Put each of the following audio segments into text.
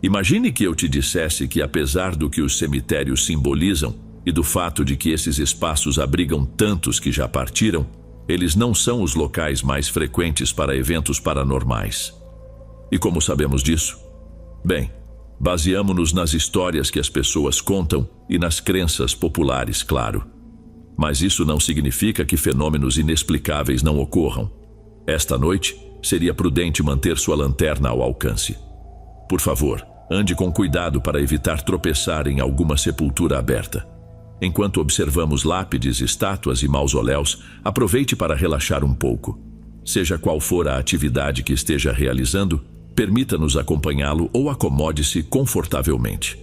Imagine que eu te dissesse que, apesar do que os cemitérios simbolizam e do fato de que esses espaços abrigam tantos que já partiram, eles não são os locais mais frequentes para eventos paranormais. E como sabemos disso? Bem, baseamo-nos nas histórias que as pessoas contam e nas crenças populares, claro. Mas isso não significa que fenômenos inexplicáveis não ocorram. Esta noite, seria prudente manter sua lanterna ao alcance. Por favor, ande com cuidado para evitar tropeçar em alguma sepultura aberta. Enquanto observamos lápides, estátuas e mausoléus, aproveite para relaxar um pouco. Seja qual for a atividade que esteja realizando, permita-nos acompanhá-lo ou acomode-se confortavelmente.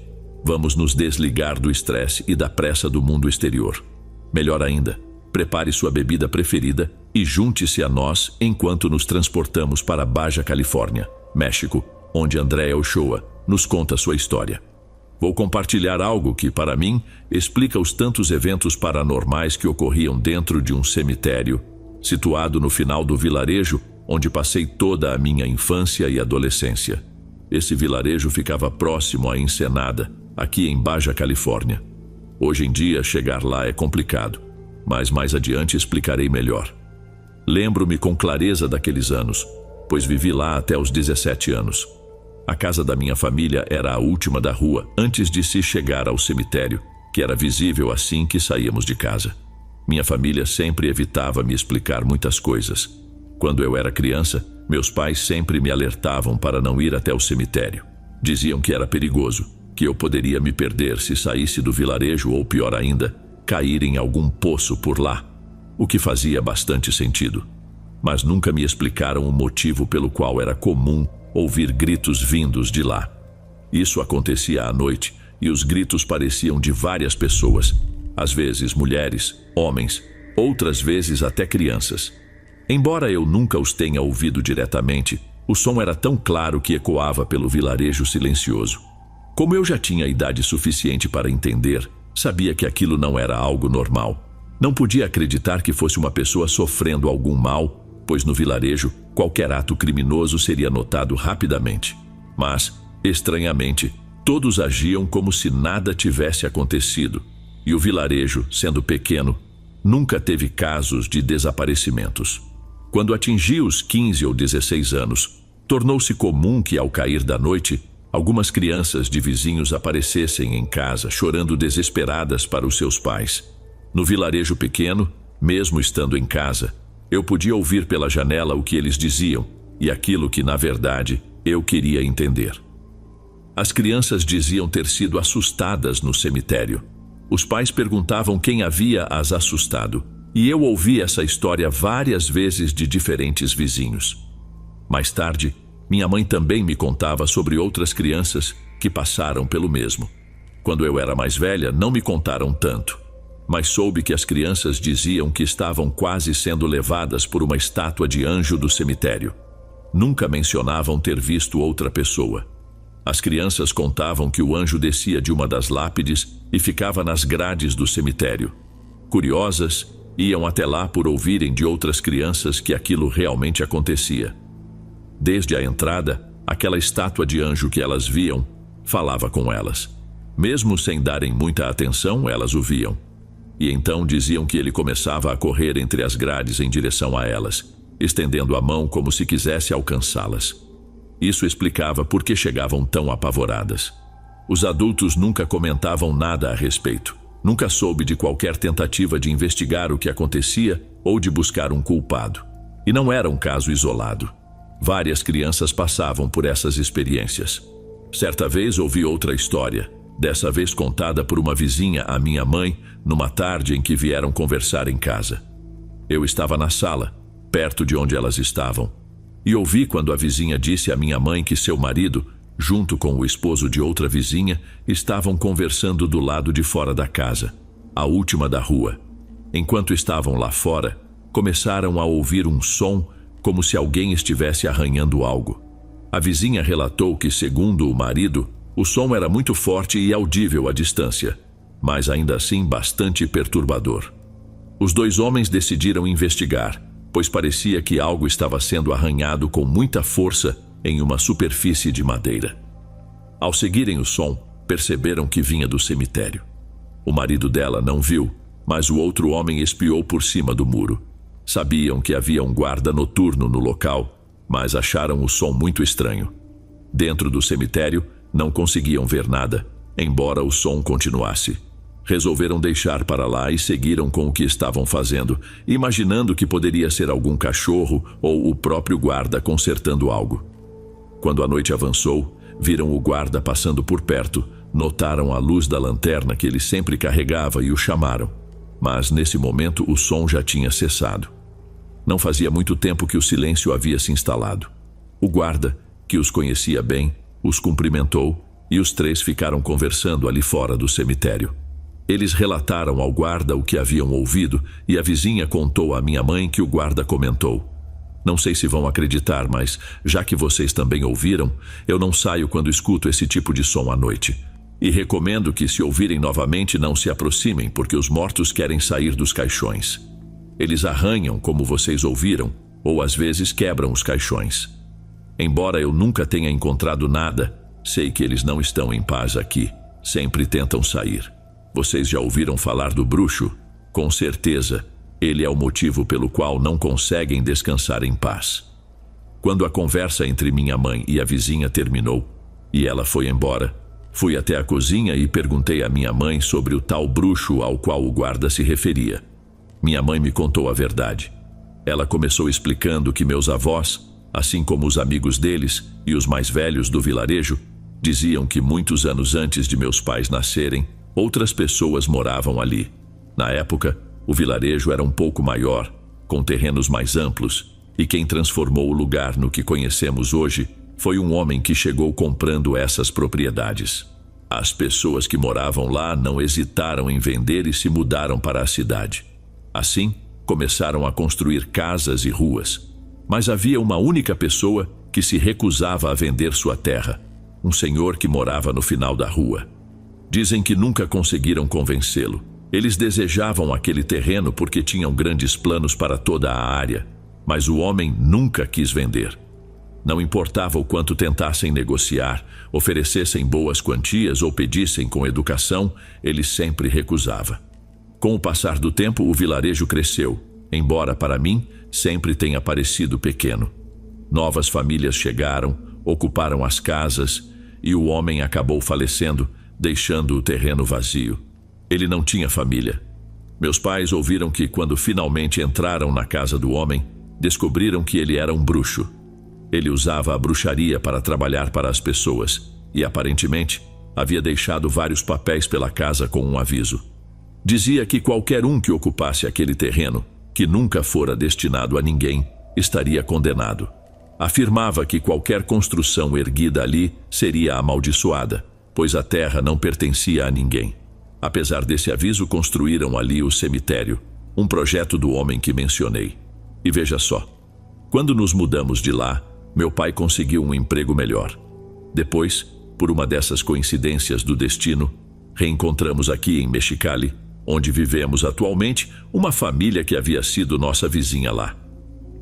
Vamos nos desligar do estresse e da pressa do mundo exterior. Melhor ainda, prepare sua bebida preferida e junte-se a nós enquanto nos transportamos para Baja Califórnia, México, onde Andrea Ochoa nos conta sua história. Vou compartilhar algo que, para mim, explica os tantos eventos paranormais que ocorriam dentro de um cemitério, situado no final do vilarejo onde passei toda a minha infância e adolescência. Esse vilarejo ficava próximo à Ensenada, aqui em Baja Califórnia. Hoje em dia, chegar lá é complicado, mas mais adiante explicarei melhor. Lembro-me com clareza daqueles anos, pois vivi lá até os 17 anos. A casa da minha família era a última da rua antes de se chegar ao cemitério, que era visível assim que saíamos de casa. Minha família sempre evitava me explicar muitas coisas. Quando eu era criança, meus pais sempre me alertavam para não ir até o cemitério. Diziam que era perigoso, que eu poderia me perder se saísse do vilarejo ou, pior ainda, cair em algum poço por lá, o que fazia bastante sentido. Mas nunca me explicaram o motivo pelo qual era comum ouvir gritos vindos de lá. Isso acontecia à noite e os gritos pareciam de várias pessoas, às vezes mulheres, homens, outras vezes até crianças. Embora eu nunca os tenha ouvido diretamente, o som era tão claro que ecoava pelo vilarejo silencioso. Como eu já tinha idade suficiente para entender, sabia que aquilo não era algo normal. Não podia acreditar que fosse uma pessoa sofrendo algum mal, pois no vilarejo, qualquer ato criminoso seria notado rapidamente. Mas, estranhamente, todos agiam como se nada tivesse acontecido, e o vilarejo, sendo pequeno, nunca teve casos de desaparecimentos. Quando atingi os 15 ou 16 anos, tornou-se comum que, ao cair da noite, algumas crianças de vizinhos aparecessem em casa, chorando desesperadas para os seus pais. No vilarejo pequeno, mesmo estando em casa, eu podia ouvir pela janela o que eles diziam e aquilo que, na verdade, eu queria entender. As crianças diziam ter sido assustadas no cemitério. Os pais perguntavam quem havia as assustado, e eu ouvi essa história várias vezes de diferentes vizinhos. Mais tarde, minha mãe também me contava sobre outras crianças que passaram pelo mesmo. Quando eu era mais velha, não me contaram tanto, mas soube que as crianças diziam que estavam quase sendo levadas por uma estátua de anjo do cemitério. Nunca mencionavam ter visto outra pessoa. As crianças contavam que o anjo descia de uma das lápides e ficava nas grades do cemitério. Curiosas, iam até lá por ouvirem de outras crianças que aquilo realmente acontecia. Desde a entrada, aquela estátua de anjo que elas viam falava com elas. Mesmo sem darem muita atenção, elas o viam. E então diziam que ele começava a correr entre as grades em direção a elas, estendendo a mão como se quisesse alcançá-las. Isso explicava por que chegavam tão apavoradas. Os adultos nunca comentavam nada a respeito. Nunca soube de qualquer tentativa de investigar o que acontecia ou de buscar um culpado. E não era um caso isolado. Várias crianças passavam por essas experiências. Certa vez ouvi outra história, dessa vez contada por uma vizinha à minha mãe, numa tarde em que vieram conversar em casa. Eu estava na sala, perto de onde elas estavam, e ouvi quando a vizinha disse à minha mãe que seu marido, junto com o esposo de outra vizinha, estavam conversando do lado de fora da casa, a última da rua. Enquanto estavam lá fora, começaram a ouvir um som como se alguém estivesse arranhando algo. A vizinha relatou que, segundo o marido, o som era muito forte e audível à distância, mas ainda assim bastante perturbador. Os dois homens decidiram investigar, pois parecia que algo estava sendo arranhado com muita força em uma superfície de madeira. Ao seguirem o som, perceberam que vinha do cemitério. O marido dela não viu, mas o outro homem espiou por cima do muro. Sabiam que havia um guarda noturno no local, mas acharam o som muito estranho. Dentro do cemitério, não conseguiam ver nada, embora o som continuasse. Resolveram deixar para lá e seguiram com o que estavam fazendo, imaginando que poderia ser algum cachorro ou o próprio guarda consertando algo. Quando a noite avançou, viram o guarda passando por perto, notaram a luz da lanterna que ele sempre carregava e o chamaram. Mas nesse momento o som já tinha cessado. Não fazia muito tempo que o silêncio havia se instalado. O guarda, que os conhecia bem, os cumprimentou e os três ficaram conversando ali fora do cemitério. Eles relataram ao guarda o que haviam ouvido e a vizinha contou à minha mãe que o guarda comentou: "Não sei se vão acreditar, mas já que vocês também ouviram, eu não saio quando escuto esse tipo de som à noite. E recomendo que, se ouvirem novamente, não se aproximem, porque os mortos querem sair dos caixões. Eles arranham, como vocês ouviram, ou às vezes quebram os caixões. Embora eu nunca tenha encontrado nada, sei que eles não estão em paz aqui. Sempre tentam sair. Vocês já ouviram falar do bruxo? Com certeza, ele é o motivo pelo qual não conseguem descansar em paz." Quando a conversa entre minha mãe e a vizinha terminou, e ela foi embora, fui até a cozinha e perguntei à minha mãe sobre o tal bruxo ao qual o guarda se referia. Minha mãe me contou a verdade. Ela começou explicando que meus avós, assim como os amigos deles e os mais velhos do vilarejo, diziam que muitos anos antes de meus pais nascerem, outras pessoas moravam ali. Na época, o vilarejo era um pouco maior, com terrenos mais amplos, e quem transformou o lugar no que conhecemos hoje foi um homem que chegou comprando essas propriedades. As pessoas que moravam lá não hesitaram em vender e se mudaram para a cidade. Assim, começaram a construir casas e ruas. Mas havia uma única pessoa que se recusava a vender sua terra, um senhor que morava no final da rua. Dizem que nunca conseguiram convencê-lo. Eles desejavam aquele terreno porque tinham grandes planos para toda a área, mas o homem nunca quis vender. Não importava o quanto tentassem negociar, oferecessem boas quantias ou pedissem com educação, ele sempre recusava. Com o passar do tempo, o vilarejo cresceu, embora para mim sempre tenha parecido pequeno. Novas famílias chegaram, ocuparam as casas e o homem acabou falecendo, deixando o terreno vazio. Ele não tinha família. Meus pais ouviram que, quando finalmente entraram na casa do homem, descobriram que ele era um bruxo. Ele usava a bruxaria para trabalhar para as pessoas e, aparentemente, havia deixado vários papéis pela casa com um aviso. Dizia que qualquer um que ocupasse aquele terreno, que nunca fora destinado a ninguém, estaria condenado. Afirmava que qualquer construção erguida ali seria amaldiçoada, pois a terra não pertencia a ninguém. Apesar desse aviso, construíram ali o cemitério, um projeto do homem que mencionei. E veja só, quando nos mudamos de lá, meu pai conseguiu um emprego melhor. Depois, por uma dessas coincidências do destino, reencontramos aqui em Mexicali, onde vivemos atualmente, uma família que havia sido nossa vizinha lá.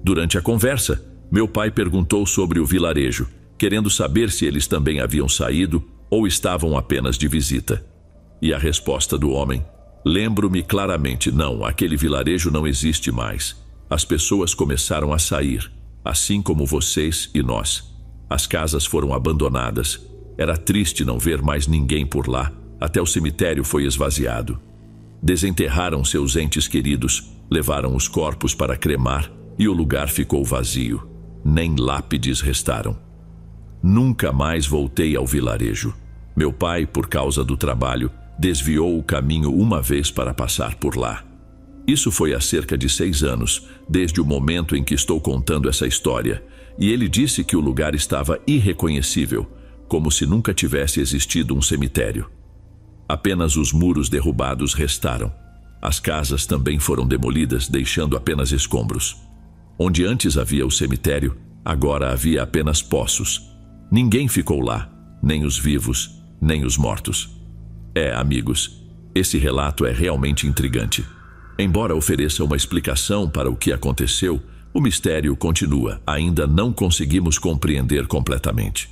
Durante a conversa, meu pai perguntou sobre o vilarejo, querendo saber se eles também haviam saído ou estavam apenas de visita. E a resposta do homem: "Lembro-me claramente, não, aquele vilarejo não existe mais. As pessoas começaram a sair, assim como vocês e nós. As casas foram abandonadas. Era triste não ver mais ninguém por lá, até o cemitério foi esvaziado. Desenterraram seus entes queridos, levaram os corpos para cremar e o lugar ficou vazio. Nem lápides restaram. Nunca mais voltei ao vilarejo. Meu pai, por causa do trabalho, desviou o caminho uma vez para passar por lá. Isso foi há cerca de 6 anos, desde o momento em que estou contando essa história, e ele disse que o lugar estava irreconhecível, como se nunca tivesse existido um cemitério. Apenas os muros derrubados restaram. As casas também foram demolidas, deixando apenas escombros. Onde antes havia o cemitério, agora havia apenas poços. Ninguém ficou lá, nem os vivos, nem os mortos. Amigos, esse relato é realmente intrigante. Embora ofereça uma explicação para o que aconteceu, o mistério continua. Ainda não conseguimos compreender completamente.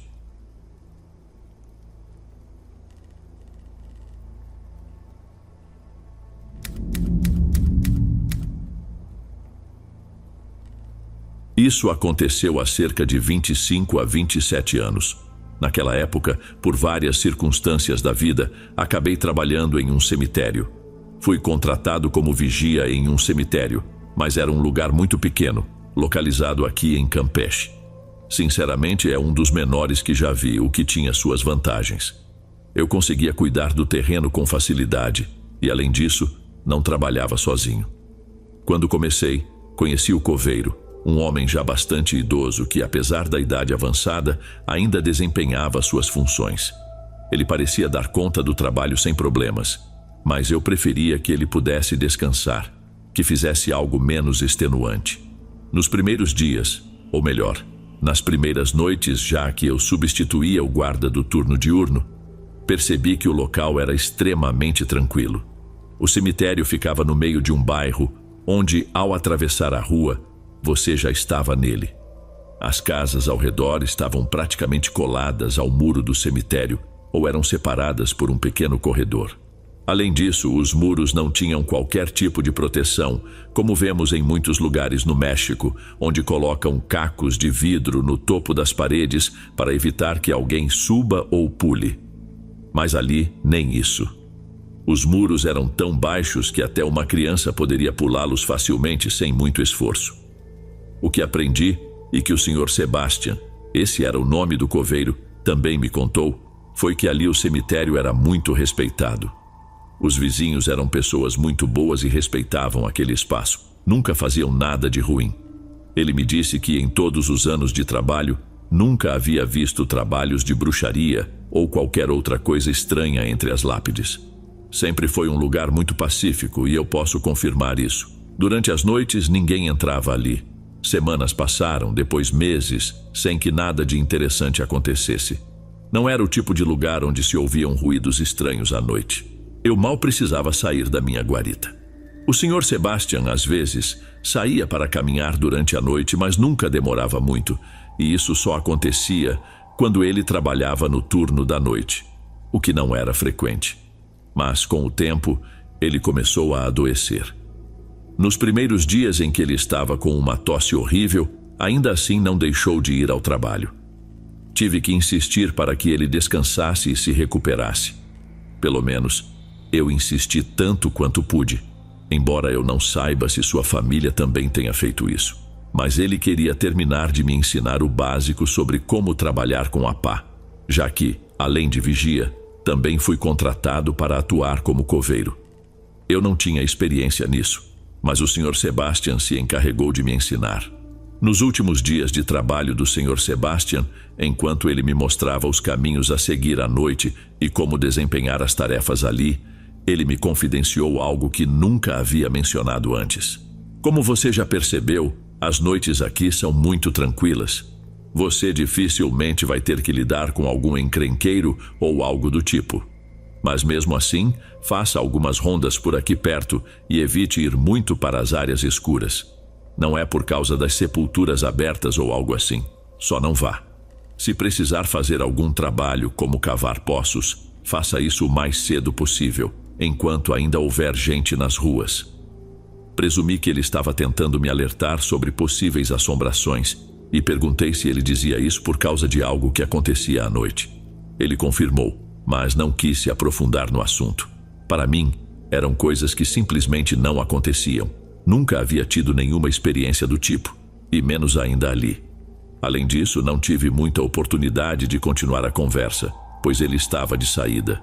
Isso aconteceu há cerca de 25 a 27 anos. Naquela época, por várias circunstâncias da vida, acabei trabalhando em um cemitério. Fui contratado como vigia em um cemitério, mas era um lugar muito pequeno, localizado aqui em Campeche. Sinceramente, é um dos menores que já vi, o que tinha suas vantagens. Eu conseguia cuidar do terreno com facilidade e, além disso, não trabalhava sozinho. Quando comecei, conheci o coveiro, um homem já bastante idoso que, apesar da idade avançada, ainda desempenhava suas funções. Ele parecia dar conta do trabalho sem problemas, mas eu preferia que ele pudesse descansar, que fizesse algo menos extenuante. Nos primeiros dias, ou melhor, nas primeiras noites, já que eu substituía o guarda do turno diurno, percebi que o local era extremamente tranquilo. O cemitério ficava no meio de um bairro, onde, ao atravessar a rua, você já estava nele. As casas ao redor estavam praticamente coladas ao muro do cemitério ou eram separadas por um pequeno corredor. Além disso, os muros não tinham qualquer tipo de proteção, como vemos em muitos lugares no México, onde colocam cacos de vidro no topo das paredes para evitar que alguém suba ou pule. Mas ali, nem isso. Os muros eram tão baixos que até uma criança poderia pulá-los facilmente sem muito esforço. O que aprendi e que o Sr. Sebastian, esse era o nome do coveiro, também me contou, foi que ali o cemitério era muito respeitado. Os vizinhos eram pessoas muito boas e respeitavam aquele espaço, nunca faziam nada de ruim. Ele me disse que em todos os anos de trabalho, nunca havia visto trabalhos de bruxaria ou qualquer outra coisa estranha entre as lápides. Sempre foi um lugar muito pacífico e eu posso confirmar isso. Durante as noites, ninguém entrava ali. Semanas passaram, depois meses, sem que nada de interessante acontecesse. Não era o tipo de lugar onde se ouviam ruídos estranhos à noite. Eu mal precisava sair da minha guarita. O Sr. Sebastian, às vezes, saía para caminhar durante a noite, mas nunca demorava muito, e isso só acontecia quando ele trabalhava no turno da noite, o que não era frequente. Mas, com o tempo, ele começou a adoecer. Nos primeiros dias em que ele estava com uma tosse horrível, ainda assim não deixou de ir ao trabalho. Tive que insistir para que ele descansasse e se recuperasse. Pelo menos, eu insisti tanto quanto pude, embora eu não saiba se sua família também tenha feito isso. Mas ele queria terminar de me ensinar o básico sobre como trabalhar com a pá, já que, além de vigia, também fui contratado para atuar como coveiro. Eu não tinha experiência nisso, mas o Sr. Sebastian se encarregou de me ensinar. Nos últimos dias de trabalho do Sr. Sebastian, enquanto ele me mostrava os caminhos a seguir à noite e como desempenhar as tarefas ali, ele me confidenciou algo que nunca havia mencionado antes. Como você já percebeu, as noites aqui são muito tranquilas. Você dificilmente vai ter que lidar com algum encrenqueiro ou algo do tipo. Mas mesmo assim, faça algumas rondas por aqui perto e evite ir muito para as áreas escuras. Não é por causa das sepulturas abertas ou algo assim. Só não vá. Se precisar fazer algum trabalho, como cavar poços, faça isso o mais cedo possível, enquanto ainda houver gente nas ruas. Presumi que ele estava tentando me alertar sobre possíveis assombrações e perguntei se ele dizia isso por causa de algo que acontecia à noite. Ele confirmou, mas não quis se aprofundar no assunto. Para mim, eram coisas que simplesmente não aconteciam. Nunca havia tido nenhuma experiência do tipo, e menos ainda ali. Além disso, não tive muita oportunidade de continuar a conversa, pois ele estava de saída.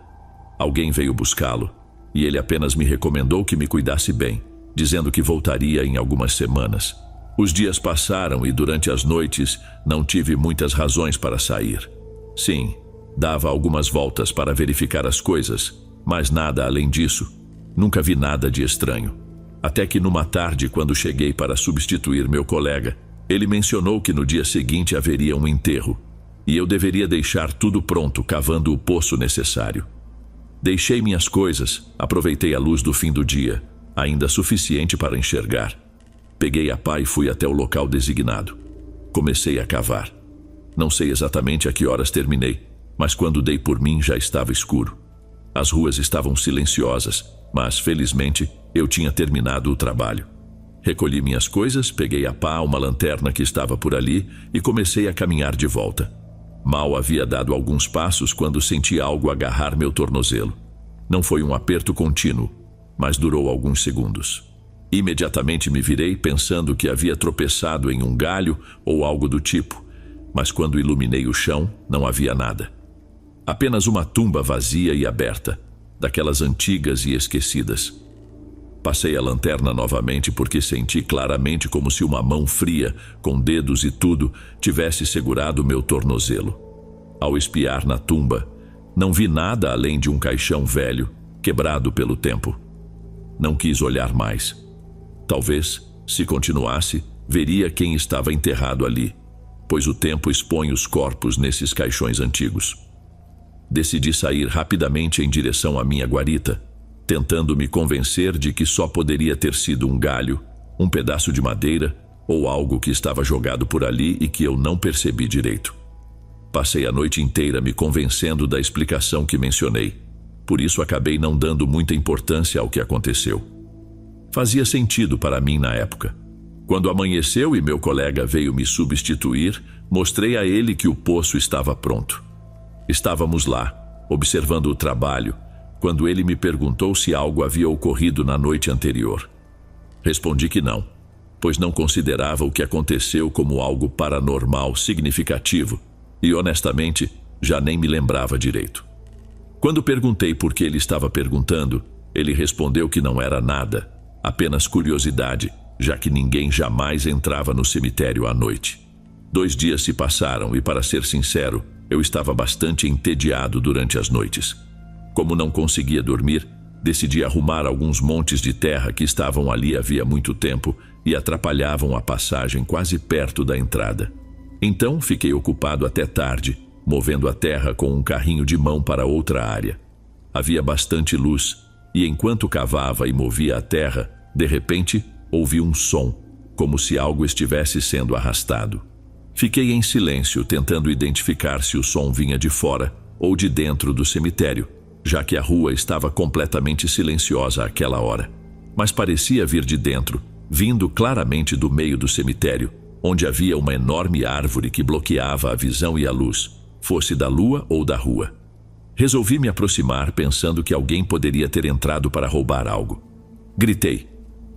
Alguém veio buscá-lo, e ele apenas me recomendou que me cuidasse bem, dizendo que voltaria em algumas semanas. Os dias passaram e durante as noites não tive muitas razões para sair. Sim, dava algumas voltas para verificar as coisas, mas nada além disso. Nunca vi nada de estranho. Até que numa tarde, quando cheguei para substituir meu colega, ele mencionou que no dia seguinte haveria um enterro, e eu deveria deixar tudo pronto, cavando o poço necessário. Deixei minhas coisas, aproveitei a luz do fim do dia, ainda suficiente para enxergar. Peguei a pá e fui até o local designado. Comecei a cavar. Não sei exatamente a que horas terminei, mas quando dei por mim já estava escuro. As ruas estavam silenciosas, mas felizmente eu tinha terminado o trabalho. Recolhi minhas coisas, peguei a pá, uma lanterna que estava por ali e comecei a caminhar de volta. Mal havia dado alguns passos quando senti algo agarrar meu tornozelo. Não foi um aperto contínuo, mas durou alguns segundos. Imediatamente me virei pensando que havia tropeçado em um galho ou algo do tipo, mas quando iluminei o chão, não havia nada. Apenas uma tumba vazia e aberta, daquelas antigas e esquecidas. Passei a lanterna novamente porque senti claramente como se uma mão fria, com dedos e tudo, tivesse segurado meu tornozelo. Ao espiar na tumba, não vi nada além de um caixão velho, quebrado pelo tempo. Não quis olhar mais. Talvez, se continuasse, veria quem estava enterrado ali, pois o tempo expõe os corpos nesses caixões antigos. Decidi sair rapidamente em direção à minha guarita, tentando me convencer de que só poderia ter sido um galho, um pedaço de madeira ou algo que estava jogado por ali e que eu não percebi direito. Passei a noite inteira me convencendo da explicação que mencionei, por isso acabei não dando muita importância ao que aconteceu. Fazia sentido para mim na época. Quando amanheceu e meu colega veio me substituir, mostrei a ele que o poço estava pronto. Estávamos lá, observando o trabalho, quando ele me perguntou se algo havia ocorrido na noite anterior. Respondi que não, pois não considerava o que aconteceu como algo paranormal significativo e, honestamente, já nem me lembrava direito. Quando perguntei por que ele estava perguntando, ele respondeu que não era nada, apenas curiosidade, já que ninguém jamais entrava no cemitério à noite. 2 dias se passaram e, para ser sincero, eu estava bastante entediado durante as noites. Como não conseguia dormir, decidi arrumar alguns montes de terra que estavam ali havia muito tempo e atrapalhavam a passagem quase perto da entrada. Então fiquei ocupado até tarde, movendo a terra com um carrinho de mão para outra área. Havia bastante luz e enquanto cavava e movia a terra, de repente ouvi um som, como se algo estivesse sendo arrastado. Fiquei em silêncio, tentando identificar se o som vinha de fora ou de dentro do cemitério, já que a rua estava completamente silenciosa àquela hora. Mas parecia vir de dentro, vindo claramente do meio do cemitério, onde havia uma enorme árvore que bloqueava a visão e a luz, fosse da lua ou da rua. Resolvi me aproximar, pensando que alguém poderia ter entrado para roubar algo. Gritei: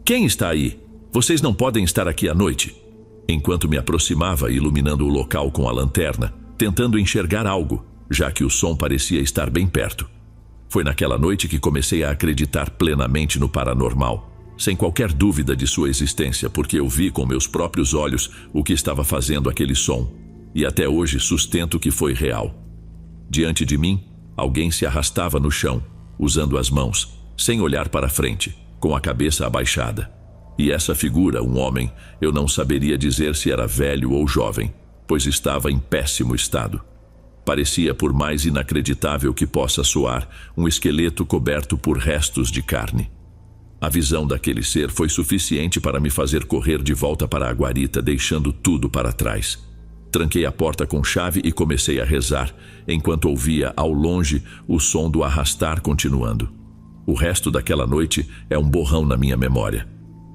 "Quem está aí? Vocês não podem estar aqui à noite." Enquanto me aproximava, iluminando o local com a lanterna, tentando enxergar algo, já que o som parecia estar bem perto. Foi naquela noite que comecei a acreditar plenamente no paranormal, sem qualquer dúvida de sua existência, porque eu vi com meus próprios olhos o que estava fazendo aquele som, e até hoje sustento que foi real. Diante de mim, alguém se arrastava no chão, usando as mãos, sem olhar para frente, com a cabeça abaixada. E essa figura, um homem, eu não saberia dizer se era velho ou jovem, pois estava em péssimo estado. Parecia, por mais inacreditável que possa soar, um esqueleto coberto por restos de carne. A visão daquele ser foi suficiente para me fazer correr de volta para a guarita, deixando tudo para trás. Tranquei a porta com chave e comecei a rezar, enquanto ouvia ao longe o som do arrastar continuando. O resto daquela noite é um borrão na minha memória.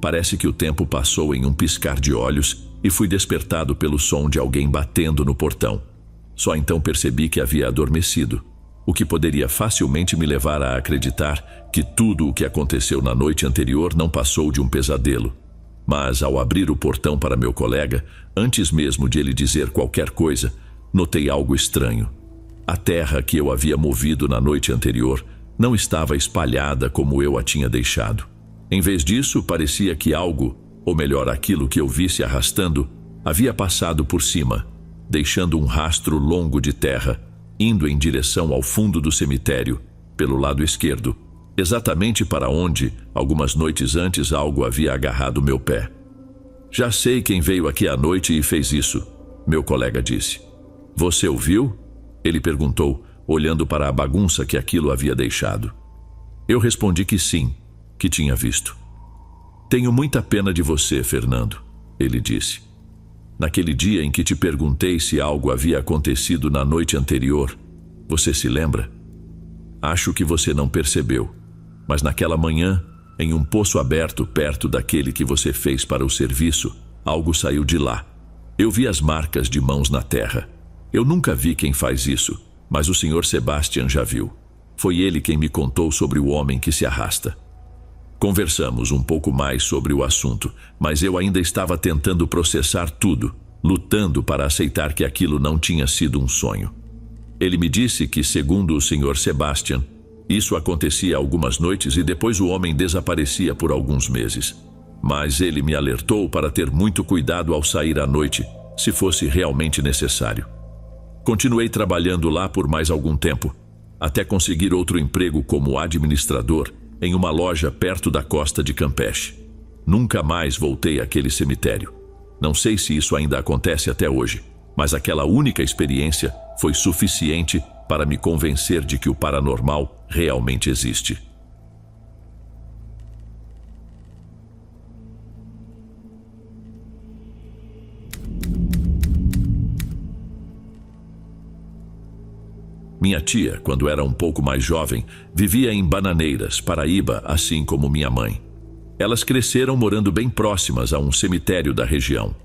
Parece que o tempo passou em um piscar de olhos e fui despertado pelo som de alguém batendo no portão. Só então percebi que havia adormecido, o que poderia facilmente me levar a acreditar que tudo o que aconteceu na noite anterior não passou de um pesadelo. Mas, ao abrir o portão para meu colega, antes mesmo de ele dizer qualquer coisa, notei algo estranho. A terra que eu havia movido na noite anterior não estava espalhada como eu a tinha deixado. Em vez disso, parecia que algo, ou melhor, aquilo que eu vi se arrastando, havia passado por cima, deixando um rastro longo de terra, indo em direção ao fundo do cemitério, pelo lado esquerdo, exatamente para onde, algumas noites antes, algo havia agarrado meu pé. "Já sei quem veio aqui à noite e fez isso", meu colega disse. "Você o viu?" Ele perguntou, olhando para a bagunça que aquilo havia deixado. Eu respondi que sim, que tinha visto. "Tenho muita pena de você, Fernando", ele disse. "Naquele dia em que te perguntei se algo havia acontecido na noite anterior, você se lembra? Acho que você não percebeu, mas naquela manhã Em um poço aberto perto daquele que você fez para o serviço, algo saiu de lá. Eu vi as marcas de mãos na terra. Eu nunca vi quem faz isso, mas o Sr. Sebastian já viu. Foi ele quem me contou sobre o homem que se arrasta. Conversamos um pouco mais sobre o assunto, mas eu ainda estava tentando processar tudo, lutando para aceitar que aquilo não tinha sido um sonho. Ele me disse que, segundo o Sr. Sebastian, isso acontecia algumas noites e depois o homem desaparecia por alguns meses. Mas ele me alertou para ter muito cuidado ao sair à noite, se fosse realmente necessário. Continuei trabalhando lá por mais algum tempo, até conseguir outro emprego como administrador em uma loja perto da costa de Campeche. Nunca mais voltei àquele cemitério. Não sei se isso ainda acontece até hoje, mas aquela única experiência foi suficiente para me convencer de que o paranormal realmente existe. Minha tia, quando era um pouco mais jovem, vivia em Bananeiras, Paraíba, assim como minha mãe. Elas cresceram morando bem próximas a um cemitério da região.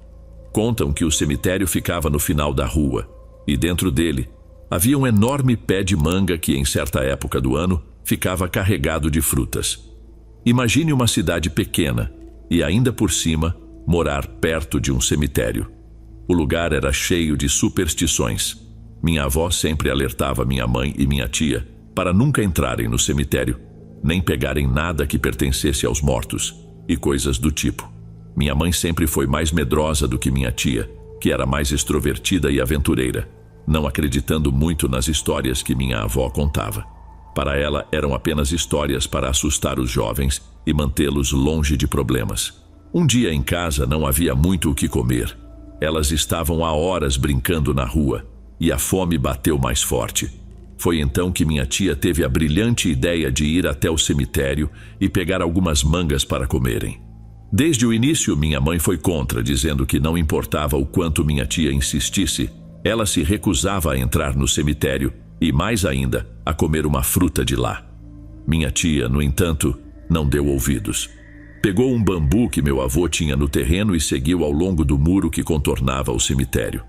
Contam que o cemitério ficava no final da rua, e dentro dele havia um enorme pé de manga que, em certa época do ano, ficava carregado de frutas. Imagine uma cidade pequena e, ainda por cima, morar perto de um cemitério. O lugar era cheio de superstições. Minha avó sempre alertava minha mãe e minha tia para nunca entrarem no cemitério, nem pegarem nada que pertencesse aos mortos e coisas do tipo. Minha mãe sempre foi mais medrosa do que minha tia, que era mais extrovertida e aventureira, não acreditando muito nas histórias que minha avó contava. Para ela, eram apenas histórias para assustar os jovens e mantê-los longe de problemas. Um dia em casa não havia muito o que comer. Elas estavam há horas brincando na rua e a fome bateu mais forte. Foi então que minha tia teve a brilhante ideia de ir até o cemitério e pegar algumas mangas para comerem. Desde o início, minha mãe foi contra, dizendo que não importava o quanto minha tia insistisse, ela se recusava a entrar no cemitério e, mais ainda, a comer uma fruta de lá. Minha tia, no entanto, não deu ouvidos. Pegou um bambu que meu avô tinha no terreno e seguiu ao longo do muro que contornava o cemitério.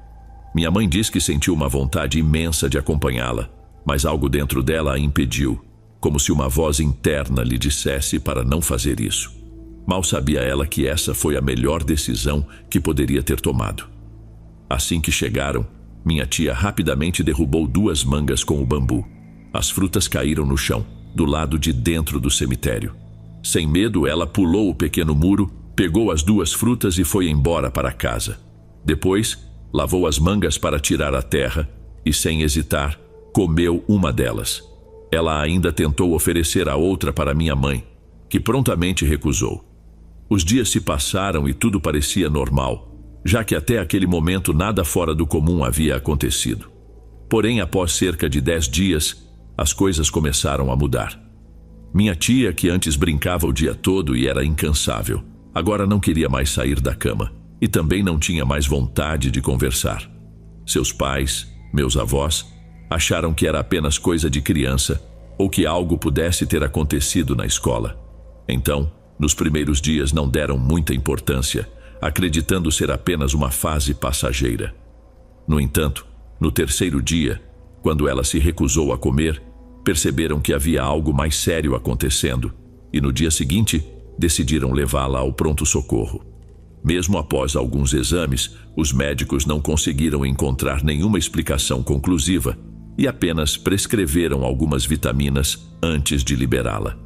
Minha mãe diz que sentiu uma vontade imensa de acompanhá-la, mas algo dentro dela a impediu, como se uma voz interna lhe dissesse para não fazer isso. Mal sabia ela que essa foi a melhor decisão que poderia ter tomado. Assim que chegaram, minha tia rapidamente derrubou 2 mangas com o bambu. As frutas caíram no chão, do lado de dentro do cemitério. Sem medo, ela pulou o pequeno muro, pegou as 2 frutas e foi embora para casa. Depois, lavou as mangas para tirar a terra e, sem hesitar, comeu uma delas. Ela ainda tentou oferecer a outra para minha mãe, que prontamente recusou. Os dias se passaram e tudo parecia normal, já que até aquele momento nada fora do comum havia acontecido. Porém, após cerca de 10 dias, as coisas começaram a mudar. Minha tia, que antes brincava o dia todo e era incansável, agora não queria mais sair da cama e também não tinha mais vontade de conversar. Seus pais, meus avós, acharam que era apenas coisa de criança ou que algo pudesse ter acontecido na escola. Então, nos primeiros dias não deram muita importância, acreditando ser apenas uma fase passageira. No entanto, no 3º dia, quando ela se recusou a comer, perceberam que havia algo mais sério acontecendo e no dia seguinte decidiram levá-la ao pronto-socorro. Mesmo após alguns exames, os médicos não conseguiram encontrar nenhuma explicação conclusiva e apenas prescreveram algumas vitaminas antes de liberá-la.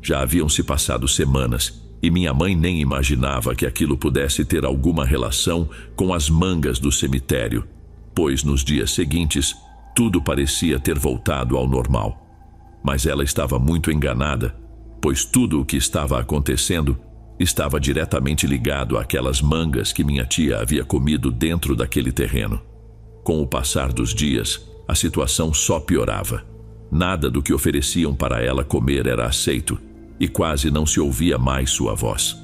Já haviam se passado semanas e minha mãe nem imaginava que aquilo pudesse ter alguma relação com as mangas do cemitério, pois nos dias seguintes tudo parecia ter voltado ao normal. Mas ela estava muito enganada, pois tudo o que estava acontecendo estava diretamente ligado àquelas mangas que minha tia havia comido dentro daquele terreno. Com o passar dos dias, a situação só piorava. Nada do que ofereciam para ela comer era aceito e quase não se ouvia mais sua voz.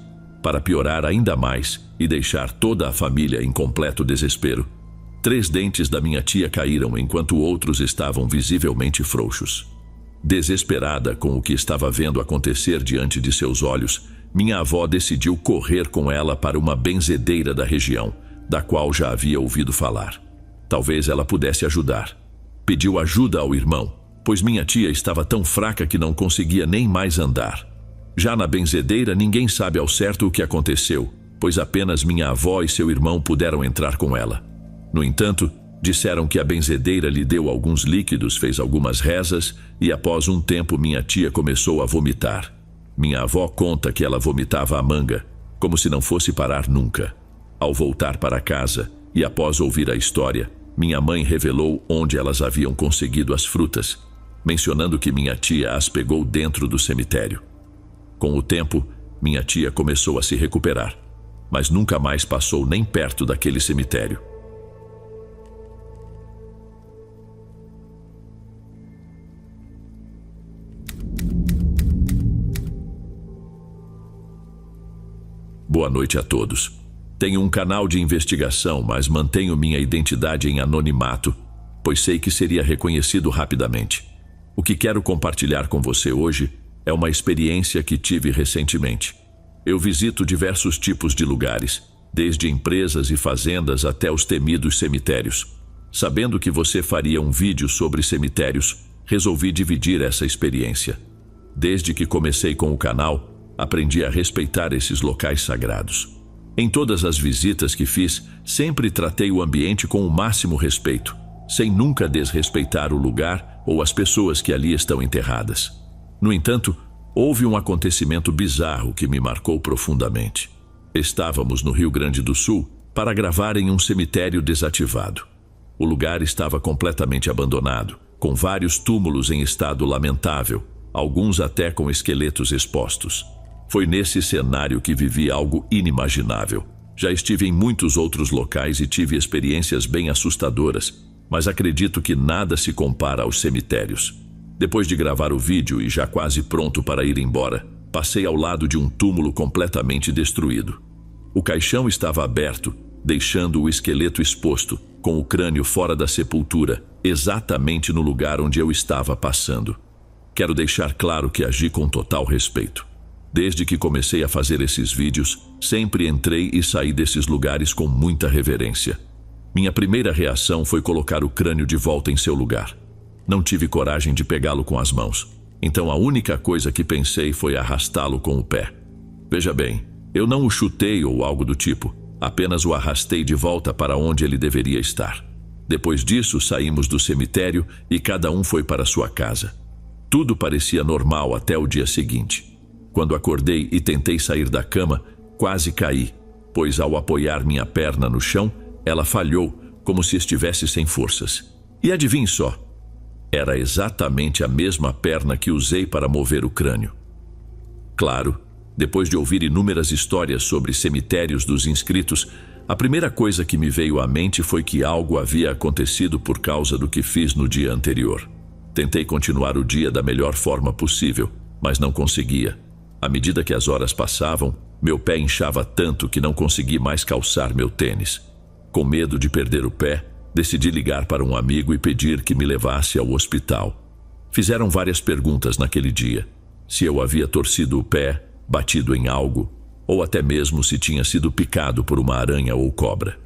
Para piorar ainda mais e deixar toda a família em completo desespero, 3 dentes da minha tia caíram enquanto outros estavam visivelmente frouxos. Desesperada com o que estava vendo acontecer diante de seus olhos, minha avó decidiu correr com ela para uma benzedeira da região, da qual já havia ouvido falar. Talvez ela pudesse ajudar. Pediu ajuda ao irmão, pois minha tia estava tão fraca que não conseguia nem mais andar. Já na benzedeira, ninguém sabe ao certo o que aconteceu, pois apenas minha avó e seu irmão puderam entrar com ela. No entanto, disseram que a benzedeira lhe deu alguns líquidos, fez algumas rezas e após um tempo minha tia começou a vomitar. Minha avó conta que ela vomitava a manga, como se não fosse parar nunca. Ao voltar para casa e após ouvir a história, minha mãe revelou onde elas haviam conseguido as frutas, mencionando que minha tia as pegou dentro do cemitério. Com o tempo, minha tia começou a se recuperar, mas nunca mais passou nem perto daquele cemitério. Boa noite a todos. Tenho um canal de investigação, mas mantenho minha identidade em anonimato, pois sei que seria reconhecido rapidamente. O que quero compartilhar com você hoje é uma experiência que tive recentemente. Eu visito diversos tipos de lugares, desde empresas e fazendas até os temidos cemitérios. Sabendo que você faria um vídeo sobre cemitérios, resolvi dividir essa experiência. Desde que comecei com o canal, aprendi a respeitar esses locais sagrados. Em todas as visitas que fiz, sempre tratei o ambiente com o máximo respeito, sem nunca desrespeitar o lugar ou as pessoas que ali estão enterradas. No entanto, houve um acontecimento bizarro que me marcou profundamente. Estávamos no Rio Grande do Sul para gravar em um cemitério desativado. O lugar estava completamente abandonado, com vários túmulos em estado lamentável, alguns até com esqueletos expostos. Foi nesse cenário que vivi algo inimaginável. Já estive em muitos outros locais e tive experiências bem assustadoras, mas acredito que nada se compara aos cemitérios. Depois de gravar o vídeo e já quase pronto para ir embora, passei ao lado de um túmulo completamente destruído. O caixão estava aberto, deixando o esqueleto exposto, com o crânio fora da sepultura, exatamente no lugar onde eu estava passando. Quero deixar claro que agi com total respeito. Desde que comecei a fazer esses vídeos, sempre entrei e saí desses lugares com muita reverência. Minha primeira reação foi colocar o crânio de volta em seu lugar. Não tive coragem de pegá-lo com as mãos, então a única coisa que pensei foi arrastá-lo com o pé. Veja bem, eu não o chutei ou algo do tipo, apenas o arrastei de volta para onde ele deveria estar. Depois disso, saímos do cemitério e cada um foi para sua casa. Tudo parecia normal até o dia seguinte. Quando acordei e tentei sair da cama, quase caí, pois ao apoiar minha perna no chão, ela falhou, como se estivesse sem forças. E adivinhe só, era exatamente a mesma perna que usei para mover o crânio. Claro, depois de ouvir inúmeras histórias sobre cemitérios dos inscritos, a primeira coisa que me veio à mente foi que algo havia acontecido por causa do que fiz no dia anterior. Tentei continuar o dia da melhor forma possível, mas não conseguia. À medida que as horas passavam, meu pé inchava tanto que não consegui mais calçar meu tênis. Com medo de perder o pé, decidi ligar para um amigo e pedir que me levasse ao hospital. Fizeram várias perguntas naquele dia. Se eu havia torcido o pé, batido em algo, ou até mesmo se tinha sido picado por uma aranha ou cobra.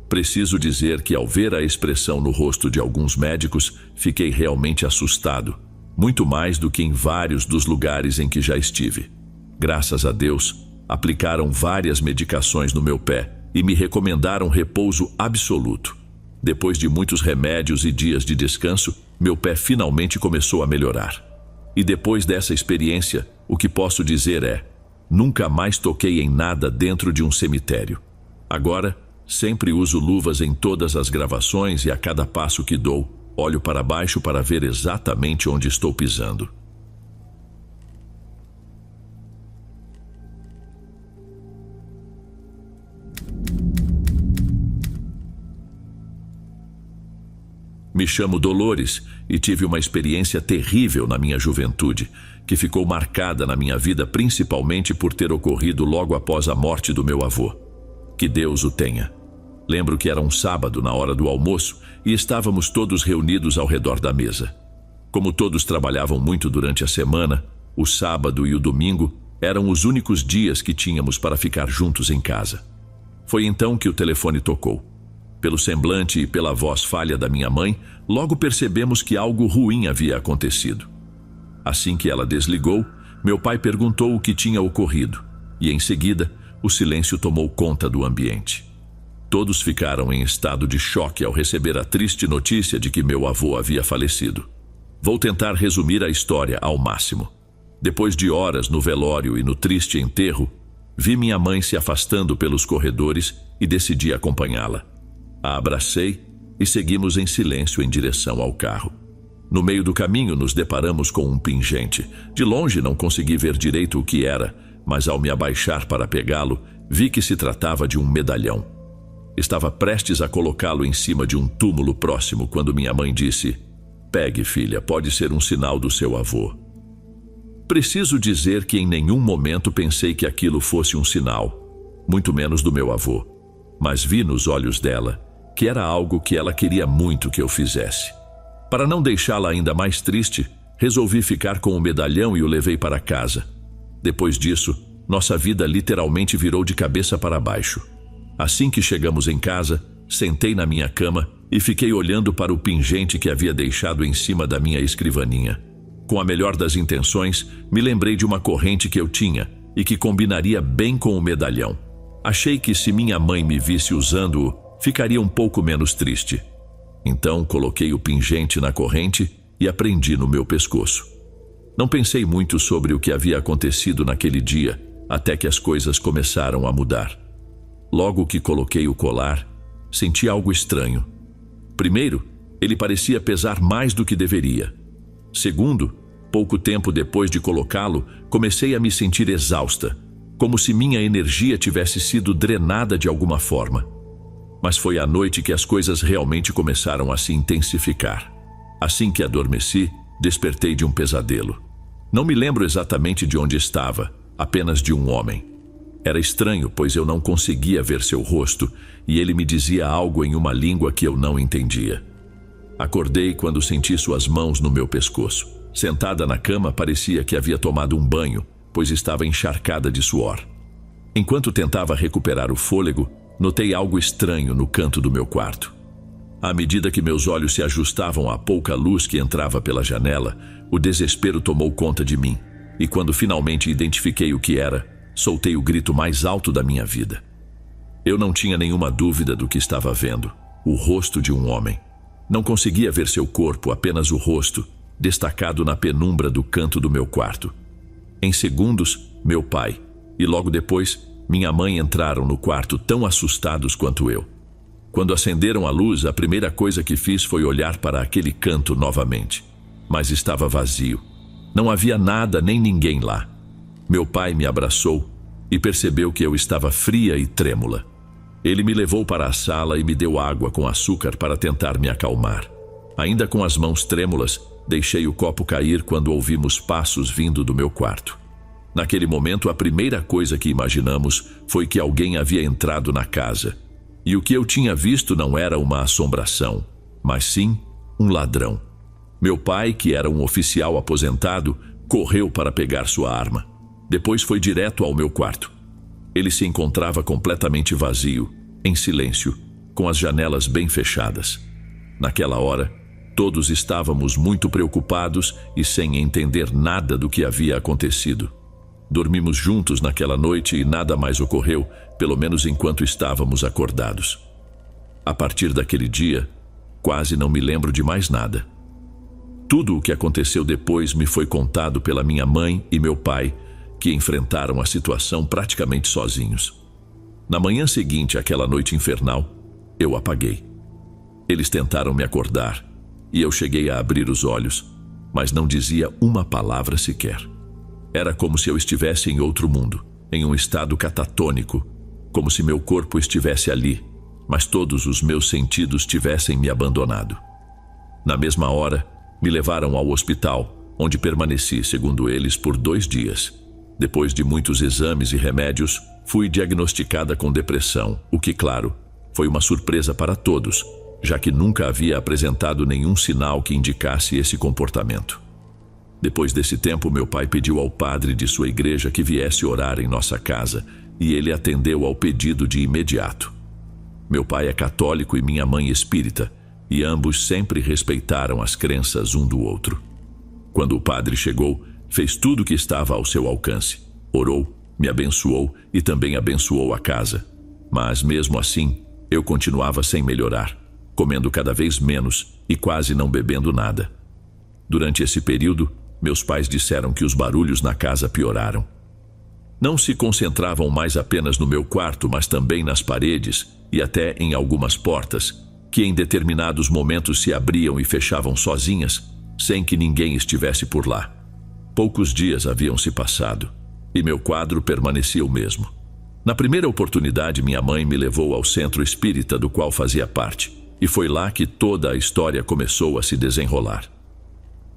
Preciso dizer que ao ver a expressão no rosto de alguns médicos, fiquei realmente assustado. Muito mais do que em vários dos lugares em que já estive. Graças a Deus, aplicaram várias medicações no meu pé e me recomendaram repouso absoluto. Depois de muitos remédios e dias de descanso, meu pé finalmente começou a melhorar. E depois dessa experiência, o que posso dizer é: nunca mais toquei em nada dentro de um cemitério. Agora, sempre uso luvas em todas as gravações e a cada passo que dou, olho para baixo para ver exatamente onde estou pisando. Me chamo Dolores e tive uma experiência terrível na minha juventude, que ficou marcada na minha vida principalmente por ter ocorrido logo após a morte do meu avô. Que Deus o tenha. Lembro que era um sábado na hora do almoço e estávamos todos reunidos ao redor da mesa. Como todos trabalhavam muito durante a semana, o sábado e o domingo eram os únicos dias que tínhamos para ficar juntos em casa. Foi então que o telefone tocou. Pelo semblante e pela voz falha da minha mãe, logo percebemos que algo ruim havia acontecido. Assim que ela desligou, meu pai perguntou o que tinha ocorrido, e em seguida, o silêncio tomou conta do ambiente. Todos ficaram em estado de choque ao receber a triste notícia de que meu avô havia falecido. Vou tentar resumir a história ao máximo. Depois de horas no velório e no triste enterro, vi minha mãe se afastando pelos corredores e decidi acompanhá-la. A abracei e seguimos em silêncio em direção ao carro. No meio do caminho nos deparamos com um pingente. De longe não consegui ver direito o que era, mas ao me abaixar para pegá-lo, vi que se tratava de um medalhão. Estava prestes a colocá-lo em cima de um túmulo próximo quando minha mãe disse: "Pegue, filha, pode ser um sinal do seu avô." Preciso dizer que em nenhum momento pensei que aquilo fosse um sinal, muito menos do meu avô, mas vi nos olhos dela que era algo que ela queria muito que eu fizesse. Para não deixá-la ainda mais triste, resolvi ficar com o medalhão e o levei para casa. Depois disso, nossa vida literalmente virou de cabeça para baixo. Assim que chegamos em casa, sentei na minha cama e fiquei olhando para o pingente que havia deixado em cima da minha escrivaninha. Com a melhor das intenções, me lembrei de uma corrente que eu tinha e que combinaria bem com o medalhão. Achei que se minha mãe me visse usando-o, ficaria um pouco menos triste. Então coloquei o pingente na corrente e a prendi no meu pescoço. Não pensei muito sobre o que havia acontecido naquele dia, até que as coisas começaram a mudar. Logo que coloquei o colar, senti algo estranho. Primeiro, ele parecia pesar mais do que deveria. Segundo, pouco tempo depois de colocá-lo, comecei a me sentir exausta, como se minha energia tivesse sido drenada de alguma forma. Mas foi à noite que as coisas realmente começaram a se intensificar. Assim que adormeci, despertei de um pesadelo. Não me lembro exatamente de onde estava, apenas de um homem. Era estranho, pois eu não conseguia ver seu rosto e ele me dizia algo em uma língua que eu não entendia. Acordei quando senti suas mãos no meu pescoço. Sentada na cama, parecia que havia tomado um banho, pois estava encharcada de suor. Enquanto tentava recuperar o fôlego, notei algo estranho no canto do meu quarto. À medida que meus olhos se ajustavam à pouca luz que entrava pela janela, o desespero tomou conta de mim, e quando finalmente identifiquei o que era, soltei o grito mais alto da minha vida. Eu não tinha nenhuma dúvida do que estava vendo: o rosto de um homem. Não conseguia ver seu corpo, apenas o rosto, destacado na penumbra do canto do meu quarto. Em segundos, meu pai, e logo depois, minha mãe entraram no quarto tão assustados quanto eu. Quando acenderam a luz, a primeira coisa que fiz foi olhar para aquele canto novamente. Mas estava vazio. Não havia nada nem ninguém lá. Meu pai me abraçou e percebeu que eu estava fria e trêmula. Ele me levou para a sala e me deu água com açúcar para tentar me acalmar. Ainda com as mãos trêmulas, deixei o copo cair quando ouvimos passos vindo do meu quarto. Naquele momento, a primeira coisa que imaginamos foi que alguém havia entrado na casa. E o que eu tinha visto não era uma assombração, mas sim um ladrão. Meu pai, que era um oficial aposentado, correu para pegar sua arma. Depois foi direto ao meu quarto. Ele se encontrava completamente vazio, em silêncio, com as janelas bem fechadas. Naquela hora, todos estávamos muito preocupados e sem entender nada do que havia acontecido. Dormimos juntos naquela noite e nada mais ocorreu, pelo menos enquanto estávamos acordados. A partir daquele dia, quase não me lembro de mais nada. Tudo o que aconteceu depois me foi contado pela minha mãe e meu pai, que enfrentaram a situação praticamente sozinhos. Na manhã seguinte àquela noite infernal, eu apaguei. Eles tentaram me acordar e eu cheguei a abrir os olhos, mas não dizia uma palavra sequer. Era como se eu estivesse em outro mundo, em um estado catatônico, como se meu corpo estivesse ali, mas todos os meus sentidos tivessem me abandonado. Na mesma hora, me levaram ao hospital, onde permaneci, segundo eles, por 2 dias. Depois de muitos exames e remédios, fui diagnosticada com depressão, o que, claro, foi uma surpresa para todos, já que nunca havia apresentado nenhum sinal que indicasse esse comportamento. Depois desse tempo, meu pai pediu ao padre de sua igreja que viesse orar em nossa casa, e ele atendeu ao pedido de imediato. Meu pai é católico e minha mãe espírita, e ambos sempre respeitaram as crenças um do outro. Quando o padre chegou, fez tudo o que estava ao seu alcance. Orou, me abençoou e também abençoou a casa. Mas mesmo assim, eu continuava sem melhorar, comendo cada vez menos e quase não bebendo nada. Durante esse período, meus pais disseram que os barulhos na casa pioraram. Não se concentravam mais apenas no meu quarto, mas também nas paredes e até em algumas portas, que em determinados momentos se abriam e fechavam sozinhas, sem que ninguém estivesse por lá. Poucos dias haviam se passado, e meu quadro permanecia o mesmo. Na primeira oportunidade, minha mãe me levou ao centro espírita do qual fazia parte, e foi lá que toda a história começou a se desenrolar.